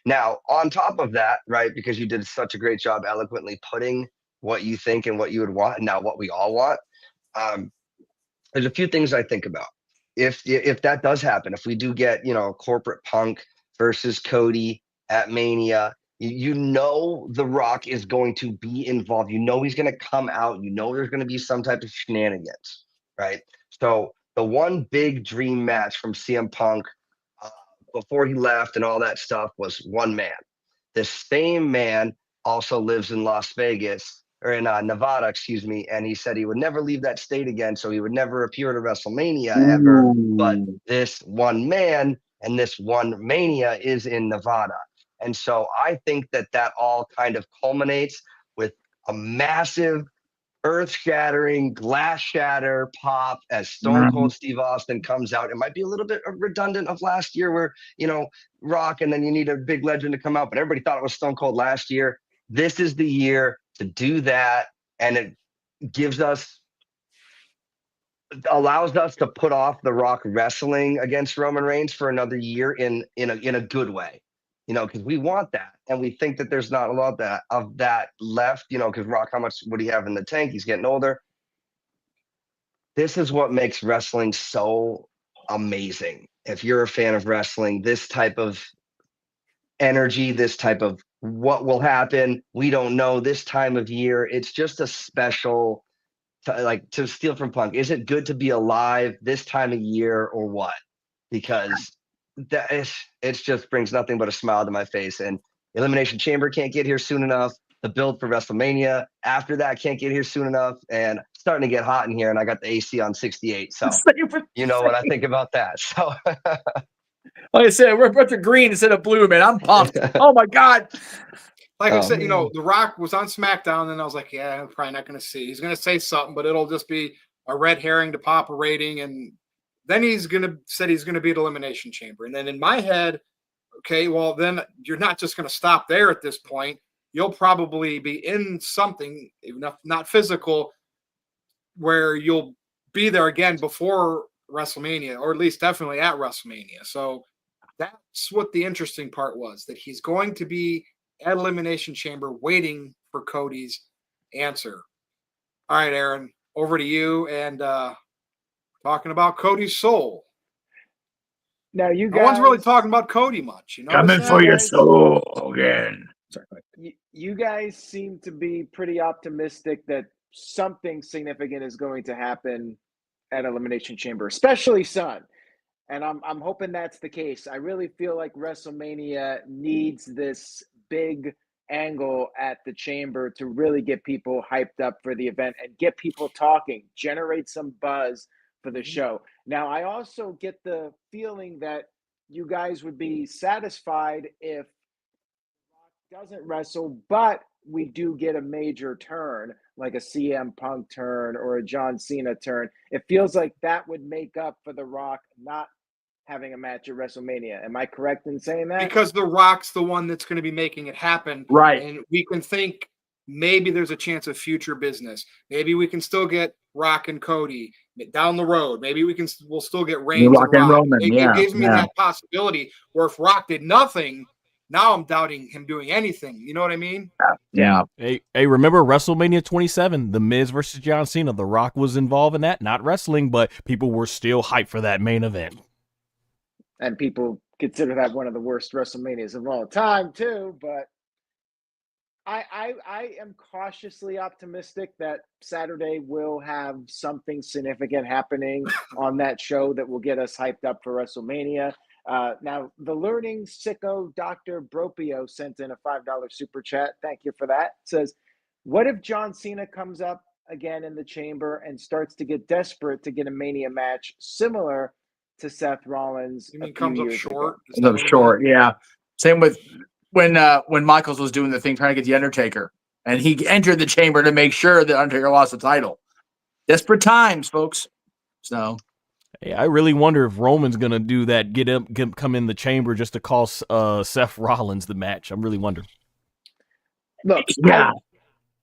Now, on top of that, right, because you did such a great job eloquently putting what you think and what you would want, and now what we all want, there's a few things I think about. If that does happen, if we do get, corporate Punk versus Cody at Mania, you know The Rock is going to be involved. You know he's going to come out. You know there's going to be some type of shenanigans, right? So the one big dream match from CM Punk before he left and all that stuff was one man. This same man also lives in Las Vegas, or in Nevada, excuse me, and he said he would never leave that state again, so he would never appear at a WrestleMania ever. But this one man and this one Mania is in Nevada. And so I think that all kind of culminates with a massive, earth-shattering, glass shatter pop as Stone Cold Steve Austin comes out. It might be a little bit redundant of last year where, Rock and then you need a big legend to come out, but everybody thought it was Stone Cold last year. This is the year to do that, and it allows us to put off The Rock wrestling against Roman Reigns for another year in a good way, because we want that, and we think that there's not a lot of that left, because Rock, how much would he have in the tank? He's getting older. This is what makes wrestling so amazing. If you're a fan of wrestling, this type of energy, this type of what will happen, we don't know this time of year. It's just a special, to steal from Punk. Is it good to be alive this time of year or what? Because it just brings nothing but a smile to my face. And Elimination Chamber can't get here soon enough. The build for WrestleMania after that can't get here soon enough. And it's starting to get hot in here, and I got the AC on 68. So you know what I think about that. So like I said, we're a bunch of green instead of blue, man. I'm pumped. Oh my God. Like I said, The Rock was on SmackDown, and I was like, yeah, I'm probably not going to see. He's going to say something, but it'll just be a red herring to pop a rating. And then he's going to be at Elimination Chamber. And then in my head, okay, well, then you're not just going to stop there at this point. You'll probably be in something, even if not physical, where you'll be there again before WrestleMania, or at least definitely at WrestleMania. So that's what the interesting part was, that he's going to be at Elimination Chamber waiting for Cody's answer. All right, Aaron, over to you, and talking about Cody's soul. Now, you guys, no one's really talking about Cody much. Coming for your soul again. Sorry. You guys seem to be pretty optimistic that something significant is going to happen at Elimination Chamber, especially Son. And I'm hoping that's the case. I really feel like WrestleMania needs this big angle at the Chamber to really get people hyped up for the event and get people talking, generate some buzz for the show. Now, I also get the feeling that you guys would be satisfied if Rock doesn't wrestle, but we do get a major turn, like a CM Punk turn or a John Cena turn. It feels like that would make up for The Rock not having a match at WrestleMania. Am I correct in saying that? Because The Rock's the one that's going to be making it happen. Right. And we can think maybe there's a chance of future business. Maybe we can still get Rock and Cody down the road. Maybe we'll still get Reigns Rock and Roman. It gives me that possibility where if Rock did nothing, now I'm doubting him doing anything. You know what I mean? Yeah. Hey, remember WrestleMania 27, The Miz versus John Cena? The Rock was involved in that, not wrestling, but people were still hyped for that main event. And people consider that one of the worst WrestleManias of all time, too. But I am cautiously optimistic that Saturday will have something significant happening on that show that will get us hyped up for WrestleMania. Now, the learning sicko Dr. Bropio sent in a $5 super chat. Thank you for that. It says, what if John Cena comes up again in the Chamber and starts to get desperate to get a Mania match similar to Seth Rollins? You mean comes up short? Comes up short, yeah. Same with when Michaels was doing the thing trying to get the Undertaker, and he entered the Chamber to make sure the Undertaker lost the title. Desperate times, folks. So, hey, I really wonder if Roman's gonna do that. Come in the Chamber just to cost Seth Rollins the match. I'm really wondering. Look, yeah.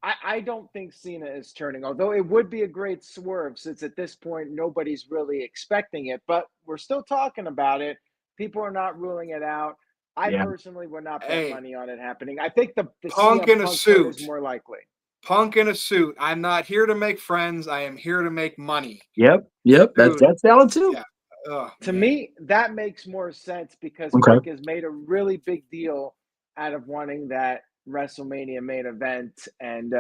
I don't think Cena is turning, although it would be a great swerve since at this point nobody's really expecting it, but we're still talking about it. People are not ruling it out. I Yeah. personally would not bet Hey. money on it happening. I think the Punk CM in a Punk turn is suit. more likely. Punk in a suit. I'm not here to make friends. I am here to make money. Yep. That's Dude. valid too. Yeah. Oh, To man. me, that makes more sense because Okay. Punk has made a really big deal out of wanting that WrestleMania main event, and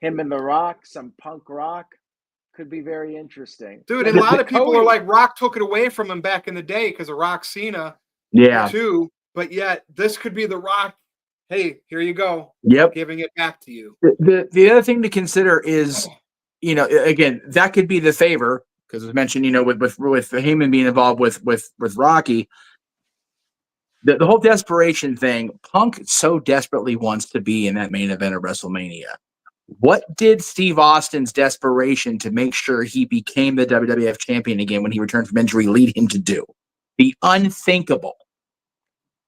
him and The Rock, some punk rock, could be very interesting. Dude, Like, and a lot of people are Cody- like, Rock took it away from him back in the day because of Rock Cena Yeah. too. But yet, this could be The Rock. Hey, here you go. Yep. Giving it back to you. The other thing to consider is, again, that could be the favor because as mentioned, with Heyman being involved with Rocky, the whole desperation thing. Punk so desperately wants to be in that main event of WrestleMania. What did Steve Austin's desperation to make sure he became the WWF champion again when he returned from injury lead him to do? The unthinkable.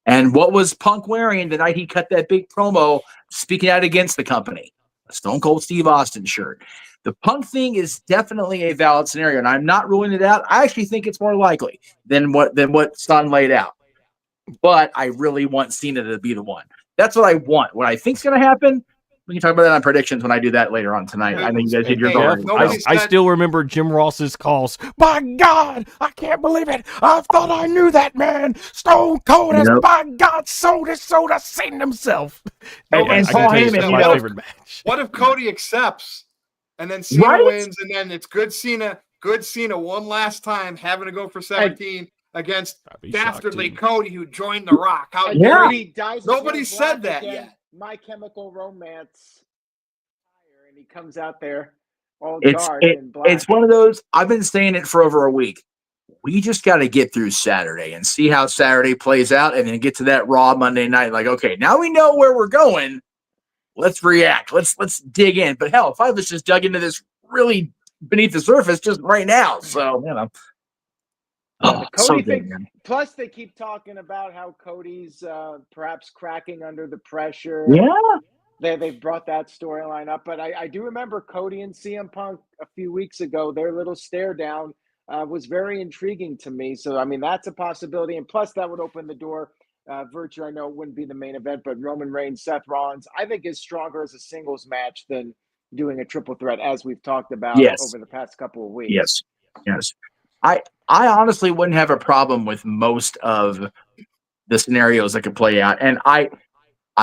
And what was Punk wearing the night he cut that big promo speaking out against the company? A Stone Cold Steve Austin shirt. The Punk thing is definitely a valid scenario, and I'm not ruling it out. I actually think it's more likely than what Son laid out. But I really want Cena to be the one. That's what I want. What I think's going to happen, we can talk about that on predictions when I do that later on tonight. I think you guys did yours Hey, already. nobody I said- still remember Jim Ross's calls. By God, I can't believe it. I thought I knew that man. Stone Cold has, Yep. by God, sold his soul to Satan himself. And I can Paul tell you, Heyman, it's you my know, favorite match. What if Cody accepts and then Cena Right? wins and then it's good Cena one last time having to go for 17 against I'd be shocked, dastardly too. Cody who joined The Rock? How And dare then he? he dyes his Nobody hair said black that again, yet. My Chemical Romance, and he comes out there all It's dark and black. it's one of those. I've been saying it for over a week. We just got to get through Saturday and see how Saturday plays out, and then get to that Raw Monday night. Like, okay, now we know where we're going. Let's react. Let's dig in. But hell, if I was just dug into this really beneath the surface just right now, so The Cody so good, thing. man. Plus, they keep talking about how Cody's perhaps cracking under the pressure. Yeah, They've brought that storyline up, but I do remember Cody and CM Punk a few weeks ago. Their little stare down was very intriguing to me. So, I mean, that's a possibility. And plus, that would open the door. Virtue, I know it wouldn't be the main event, but Roman Reigns, Seth Rollins, I think is stronger as a singles match than doing a triple threat, as we've talked about Yes. over the past couple of weeks. yes. I honestly wouldn't have a problem with most of the scenarios that could play out, and I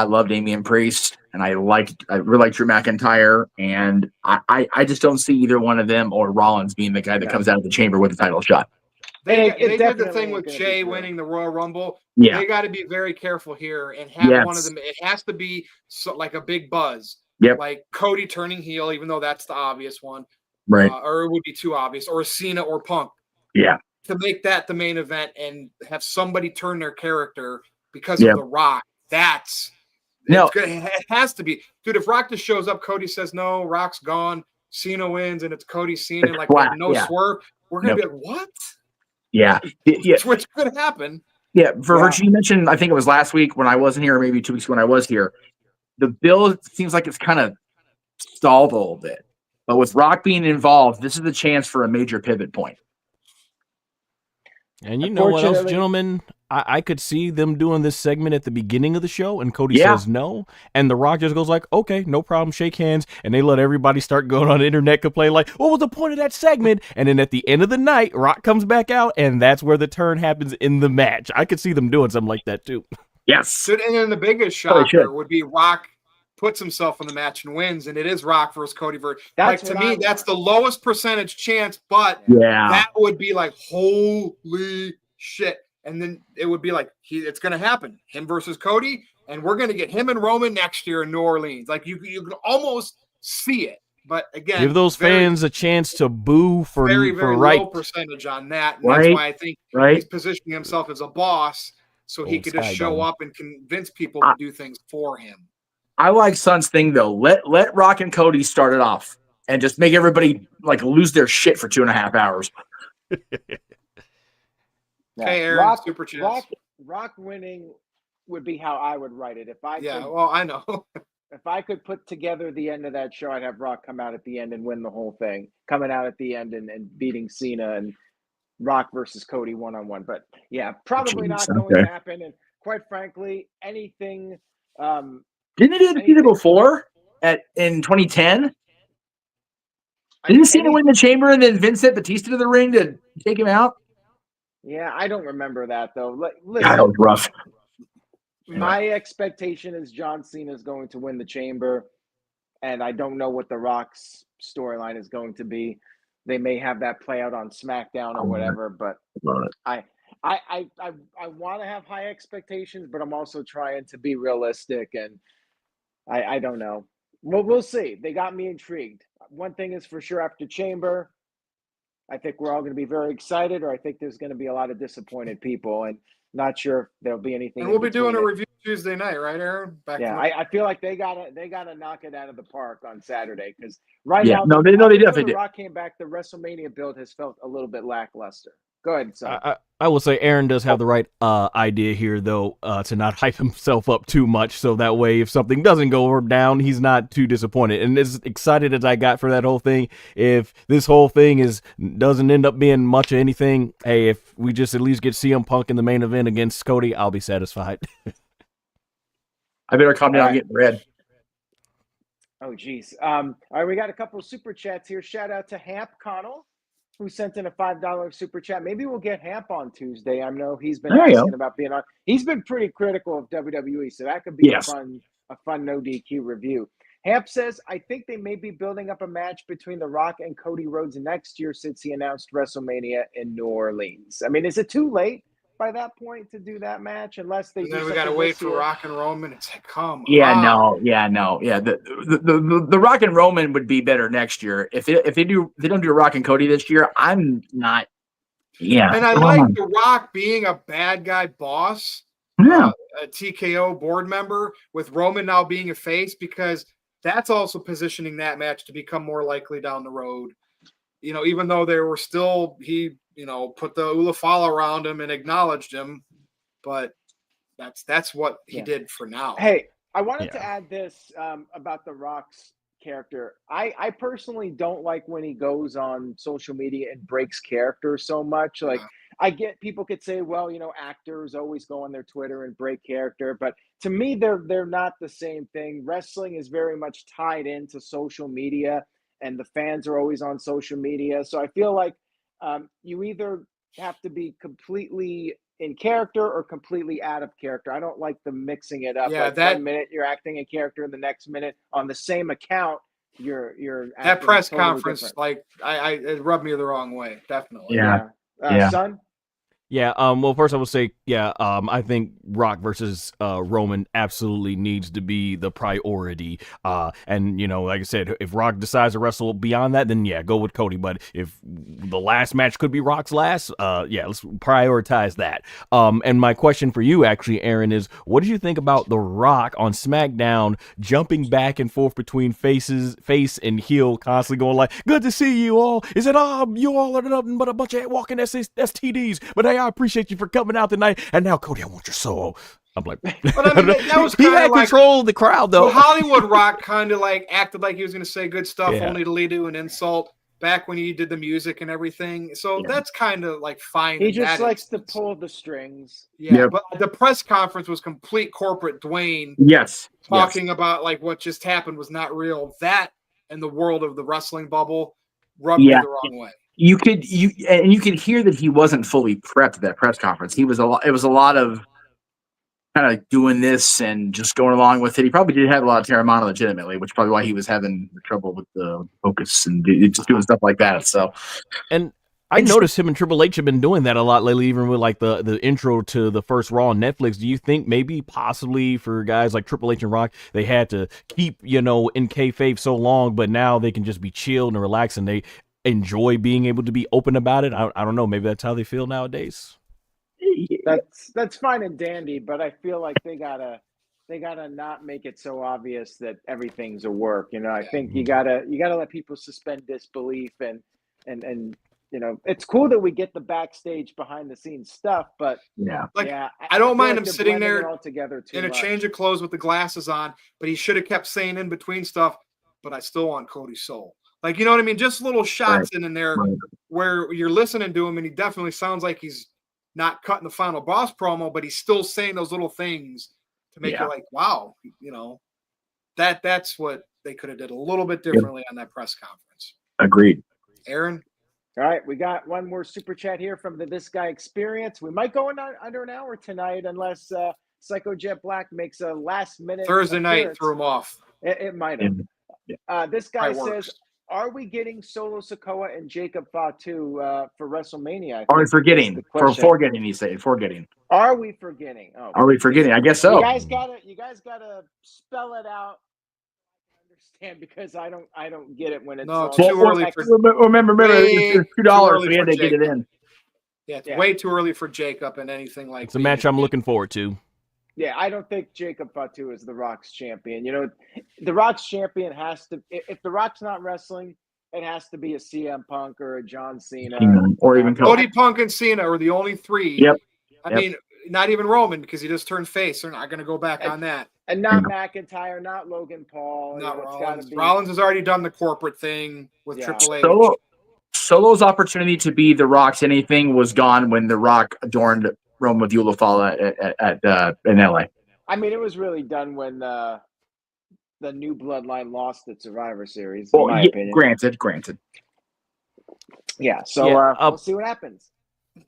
love Damian Priest, and I really like Drew McIntyre, and I just don't see either one of them or Rollins being the guy that comes out of the chamber with a title shot. They It did the definitely thing ain't with gonna be Jay Drew. winning the Royal Rumble. Yeah. They got to be very careful here and have one of Yes. them. It has to be like a big buzz. Yep. Like Cody turning heel, even though that's the obvious one. Right. Or it would be too obvious. Or Cena or Punk. Yeah. To make that the main event and have somebody turn their character because Yep. of The Rock. That's No. it's good. It has to be. Dude, if Rock just shows up, Cody says no, Rock's gone, Cena wins, and it's Cody Cena, It's like flat, with no yeah. swerve, we're gonna Nope. be like, what? Yeah. Yeah. Which could happen. Yeah. For Yeah. Virtue, you mentioned, I think it was last week when I wasn't here, or maybe 2 weeks ago when I was here. The build seems like it's kind of stalled a little bit. But with Rock being involved, this is the chance for a major pivot point. And you know what else, Unfortunately- gentlemen? I could see them doing this segment at the beginning of the show, and Cody Yeah. says no, and The Rock just goes like, okay, no problem, shake hands, and they let everybody start going on the internet complain like, what was the point of that segment? And then at the end of the night, Rock comes back out, and that's where the turn happens in the match. I could see them doing something like that too. Yes. Dude, and then the biggest Oh, they should. shocker would be Rock puts himself in the match and wins, and it is Rock versus Cody Like That's to what me, I that's want. the lowest percentage chance, but Yeah. that would be like holy shit. And then it would be like it's gonna happen. Him versus Cody, and we're gonna get him and Roman next year in New Orleans. Like you can almost see it. But again, Give those fans a chance to boo for very, very right. low percentage on that. And Right. that's why I think Right. he's positioning himself as a boss so he Old could just Sky show Dome. up and convince people to do things for him. I like Son's thing though. Let Rock and Cody start it off and just make everybody like lose their shit for 2.5 hours. Hey, Aaron, super chance. Rock winning would be how I would write it. If I Yeah, could well, I know. if I could put together the end of that show, I'd have Rock come out at the end and win the whole thing, coming out at the end and beating Cena and Rock versus Cody one-on-one. But yeah, probably not going to happen. And quite frankly, anything. Didn't they do the before in 2010? Didn't Cena win the Chamber and then Vince sent Batista to the ring to take him out? Yeah, I don't remember that though. Listen, God, that was rough. My expectation is John Cena is going to win the Chamber, and I don't know what The Rock's storyline is going to be. They may have that play out on SmackDown or whatever, but I want to have high expectations, but I'm also trying to be realistic, and I don't know. Well, we'll see. They got me intrigued. One thing is for sure, after Chamber, I think we're all going to be very excited, or I think there's going to be a lot of disappointed people, and not sure if there'll be anything. And we'll be doing a review Tuesday night, right, Aaron? I feel like they gotta knock it out of the park on Saturday, because now, they definitely did. Rock came back, the WrestleMania build has felt a little bit lackluster. Go ahead, son. I will say Aaron does have the right idea here, though, to not hype himself up too much, so that way if something doesn't go down, he's not too disappointed. And as excited as I got for that whole thing, if this whole thing doesn't end up being much of anything, hey, if we just at least get CM Punk in the main event against Cody, I'll be satisfied. I better calm down and get red. Oh, geez. All right, we got a couple of super chats here. Shout out to Hamp Connell, who sent in a $5 super chat. Maybe we'll get Hamp on Tuesday. I know he's been asking about being on. He's been pretty critical of WWE, so that could be a fun NoDQ review. Hamp says, I think they may be building up a match between The Rock and Cody Rhodes next year since he announced WrestleMania in New Orleans. I mean, is it too late by that point to do that match? Unless they. And then we got to wait for Rock and Roman. It's like, come on. No. The Rock and Roman would be better next year. If they don't do Rock and Cody this year, I'm not. Yeah. And I like The Rock being a bad guy boss. A TKO board member with Roman now being a face, because that's also positioning that match to become more likely down the road. You know, even though they were still, he put the Ulafala around him and acknowledged him, but that's what he did for now. Hey, I wanted to add this about The Rock's character. I personally don't like when he goes on social media and breaks character so much. Like, I get people could say, well, actors always go on their Twitter and break character, but to me, they're not the same thing. Wrestling is very much tied into social media, and the fans are always on social media. So I feel like you either have to be completely in character or completely out of character. I don't like the mixing it up. Yeah, like 1 minute you're acting in character, and the next minute on the same account you're that press totally conference different. like it rubbed me the wrong way, definitely. Son. Yeah, well, first I would say, I think Rock versus Roman absolutely needs to be the priority. And, like I said, if Rock decides to wrestle beyond that, then, go with Cody. But if the last match could be Rock's last, let's prioritize that. And my question for you, actually, Aaron, is what did you think about The Rock on SmackDown jumping back and forth between face and heel, constantly going like, good to see you all. Is it, you all are nothing but a bunch of walking STDs. But hey, I appreciate you for coming out tonight. And now, Cody, I want your soul. I'm like, but I mean, that was he had control of the crowd, though. Well, Hollywood Rock kind of like acted like he was going to say good stuff, only to lead to an insult back when he did the music and everything. So that's kind of like fine. He just likes to pull the strings. But the press conference was complete corporate Dwayne. Talking about like what just happened was not real. That and the world of the wrestling bubble rubbed me the wrong way. You could hear that he wasn't fully prepped at that press conference. It was a lot of kind of doing this and just going along with it. He probably did have a lot of Terramana legitimately, which is probably why he was having trouble with the focus and just doing stuff like that. So, and I noticed him and Triple H have been doing that a lot lately, even with like the intro to the first Raw on Netflix. Do you think maybe possibly for guys like Triple H and Rock, they had to keep, in kayfabe so long, but now they can just be chilled and relaxed and they enjoy being able to be open about it? I don't know. Maybe that's how they feel nowadays. That's fine and dandy, but I feel like they gotta not make it so obvious that everything's a work. I think you gotta let people suspend disbelief and it's cool that we get the backstage behind the scenes stuff, but Yeah. Like, yeah, I don't feel mind like him they're sitting blending it there all together too in a much. change of clothes with the glasses on, but he should have kept saying in between stuff, but I still want Cody's soul. Like, you know what I mean? Just little shots in there Right. where you're listening to him and he definitely sounds like he's not cutting the final boss promo, but he's still saying those little things to make you like, wow, that's what they could have did a little bit differently on that press conference. Agreed. Aaron? All right, we got one more super chat here from the This Guy Experience. We might go under an hour tonight unless Psycho Jet Black makes a last minute Thursday night appearance. threw him off. It might have. This guy Probably says, works. are we getting Solo Sikoa and Jacob Fatu for WrestleMania? Are we is forgetting? the question. Forgetting, you say. Forgetting. Are we forgetting? Oh, Are we forgetting? I guess so. You guys gotta spell it out. I understand, because I don't get it when it's all too early for remember it's $2. We had to get it in. Yeah, it's way too early for Jacob and anything like that. It's a match I'm looking forward to. Yeah, I don't think Jacob Fatu is The Rock's champion. The Rock's champion has to, if The Rock's not wrestling, it has to be a CM Punk or a John Cena. Or even Cody, Punk, and Cena are the only three. Yep. I mean, not even Roman, because he just turned face. They're not going to go back on that. And not McIntyre, not Logan Paul. Not It's Rollins. gotta be... Rollins has already done the corporate thing with Triple H. Solo's opportunity to be The Rock's anything was gone when The Rock adorned Rome with Ulafala in LA. I mean, it was really done when the new bloodline lost at Survivor Series, Well, in my opinion. Granted. Yeah, so we'll see what happens.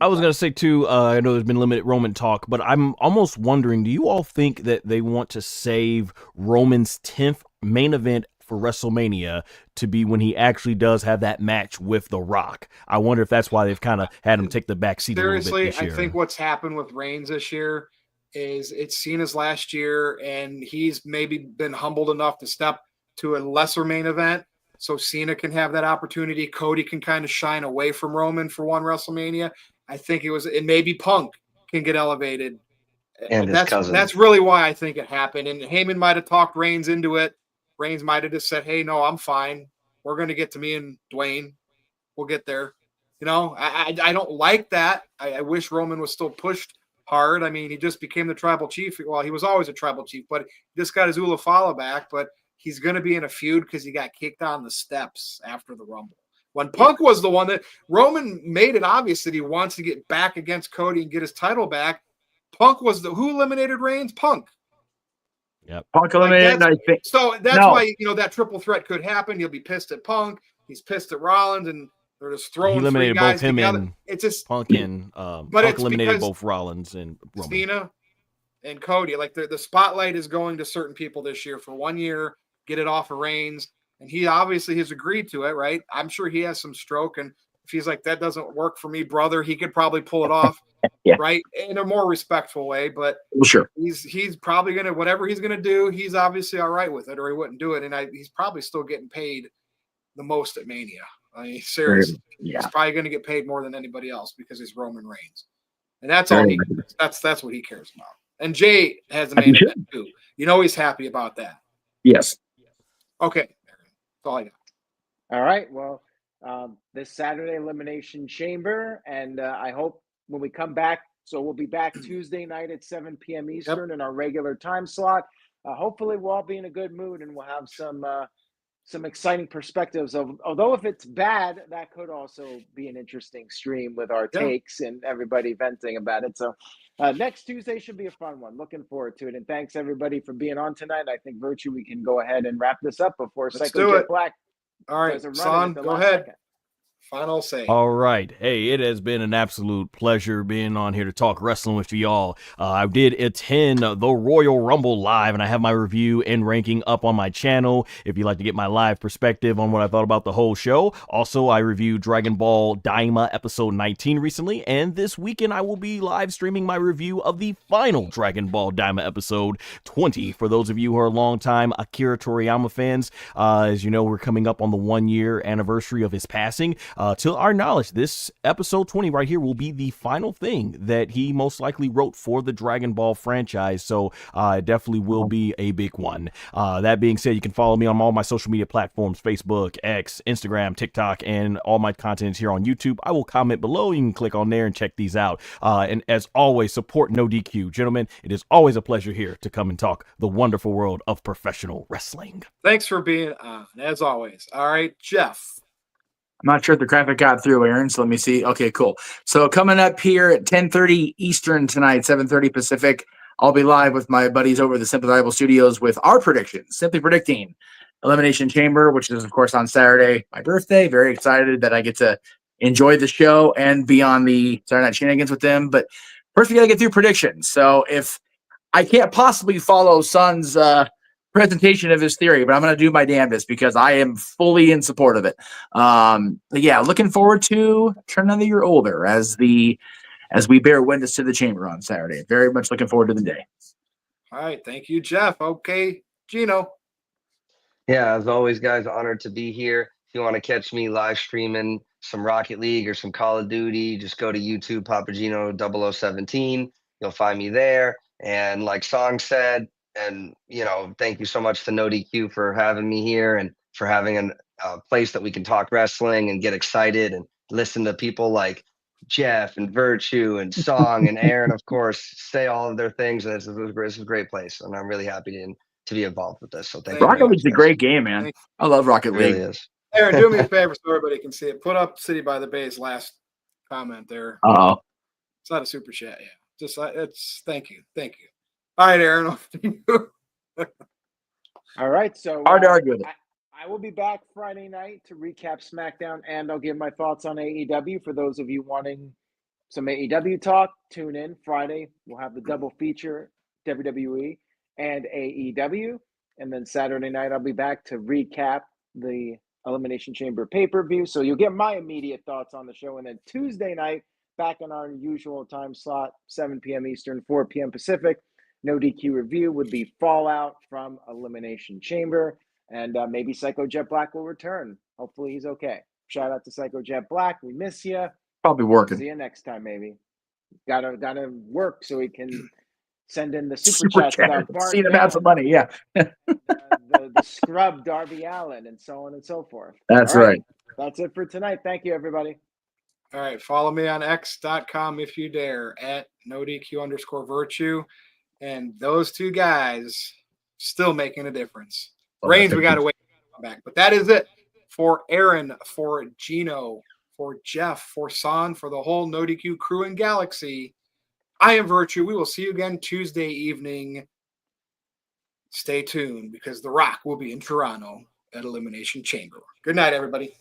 I was going to say, too, I know there's been limited Roman talk, but I'm almost wondering, do you all think that they want to save Roman's 10th main event for WrestleMania to be when he actually does have that match with The Rock? I wonder if that's why they've kind of had him take the back seat a little bit this year. I think what's happened with Reigns this year is it's seen as last year, and he's maybe been humbled enough to step to a lesser main event so Cena can have that opportunity. Cody can kind of shine away from Roman for one WrestleMania. I think it maybe Punk can get elevated. And his cousin. That's really why I think it happened. And Heyman might have talked Reigns into it. Reigns might have just said, hey, no, I'm fine. We're going to get to me and Dwayne. We'll get there. I don't like that. I wish Roman was still pushed hard. I mean, he just became the tribal chief. Well, he was always a tribal chief, but he just got his Ulafala back. But he's going to be in a feud because he got kicked on the steps after the Rumble. When Punk was the one that Roman made it obvious that he wants to get back against Cody and get his title back. Punk was who eliminated Reigns? Punk. Yep. Punk eliminated, I think. So that's why, that triple threat could happen. He'll be pissed at Punk. He's pissed at Rollins, and they're just throwing he eliminated three guys both him together. and It's just Punk and Punk eliminated both Rollins and Roman. Cena and Cody. Like the spotlight is going to certain people this year for 1 year. Get it off of Reigns. And he obviously has agreed to it, right? I'm sure he has some stroke. And if he's like, that doesn't work for me, brother, he could probably pull it off, right? In a more respectful way. But sure, he's probably going to, whatever he's going to do, he's obviously all right with it, or he wouldn't do it. And he's probably still getting paid the most at Mania. I mean, seriously. Yeah. He's probably going to get paid more than anybody else because he's Roman Reigns. And that's all that's what he cares about. And Jay has the main event too. He's happy about that. Yes. Okay. That's all I got. All right. Well, this Saturday, Elimination Chamber. And I hope when we come back, so we'll be back Tuesday night at 7 p.m. Eastern in our regular time slot. Hopefully we'll all be in a good mood and we'll have some exciting perspectives of, although if it's bad, that could also be an interesting stream with our takes and everybody venting about it. So next Tuesday should be a fun one. Looking forward to it. And thanks everybody for being on tonight. I think Virtue, we can go ahead and wrap this up before Psycho Jet Black. All right, Son, go ahead. Second. Final say. All right. Hey, it has been an absolute pleasure being on here to talk wrestling with y'all. I did attend the Royal Rumble live, and I have my review and ranking up on my channel if you'd like to get my live perspective on what I thought about the whole show. Also, I reviewed Dragon Ball Daima episode 19 recently, and this weekend I will be live streaming my review of the final Dragon Ball Daima episode 20. For those of you who are longtime Akira Toriyama fans, as you know, we're coming up on the 1 year anniversary of his passing. to our knowledge, this episode 20 right here will be the final thing that he most likely wrote for the Dragon Ball franchise. So it definitely will be a big one. That being said, you can follow me on all my social media platforms, Facebook, X, Instagram, TikTok, and all my content is here on YouTube. I will comment below. You can click on there and check these out. And as always, support NoDQ. Gentlemen, it is always a pleasure here to come and talk the wonderful world of professional wrestling. Thanks for being on, as always. All right, Jeff. I'm not sure if the graphic got through, Aaron, so let me see. Okay, cool. So coming up here at 10:30 Eastern tonight, 7:30 Pacific, I'll be live with my buddies over at the Simply Valuable Studios with our predictions, simply predicting Elimination Chamber, which is, of course, on Saturday, my birthday. Very excited that I get to enjoy the show and be on the Saturday Night Shenanigans with them. But first, we got to get through predictions. So if I can't possibly follow Son's presentation of his theory, but I'm going to do my damnedest because I am fully in support of it. But yeah, looking forward to turning another year older as we bear witness to the chamber on Saturday. Very much looking forward to the day. All right, thank you, Jeff. Okay, Gino. Yeah, as always, guys, honored to be here. If you want to catch me live streaming some Rocket League or some Call of Duty, just go to YouTube, Papagino 0017. You'll find me there. And like Song said, and thank you so much to NoDQ for having me here and for having a place that we can talk wrestling and get excited and listen to people like Jeff and Virtue and Song and Aaron, of course, say all of their things. And this is a great place, and I'm really happy to be involved with this. So thank you. Rocket League's a great game, man. I love Rocket League. It really is. Aaron, do me a favor so everybody can see it. Put up City by the Bay's last comment there. Uh-oh. It's not a super chat, yeah. Just it's thank you. All right, Aaron. Off to you. All right, so Hard to argue with it. I will be back Friday night to recap SmackDown, and I'll give my thoughts on AEW. For those of you wanting some AEW talk, tune in Friday. We'll have the double feature, WWE and AEW. And then Saturday night, I'll be back to recap the Elimination Chamber pay-per-view. So you'll get my immediate thoughts on the show. And then Tuesday night, back in our usual time slot, 7 p.m. Eastern, 4 p.m. Pacific, NoDQ review would be Fallout from Elimination Chamber. And maybe Psycho Jet Black will return. Hopefully he's okay. Shout out to Psycho Jet Black. We miss you. Probably working. See you next time, maybe. Gotta work so he can send in the super chats without Bart. See them have some money, yeah. The scrub Darby Allin and so on and so forth. That's right. That's it for tonight. Thank you, everybody. All right, follow me on x.com if you dare at NoDQ_virtue. And those two guys still making a difference. Reigns, we got to wait to come back. But that is it for Aaron, for Gino, for Jeff, for Son, for the whole NoDQ crew and galaxy. I am Virtue. We will see you again Tuesday evening. Stay tuned because The Rock will be in Toronto at Elimination Chamber. Good night, everybody.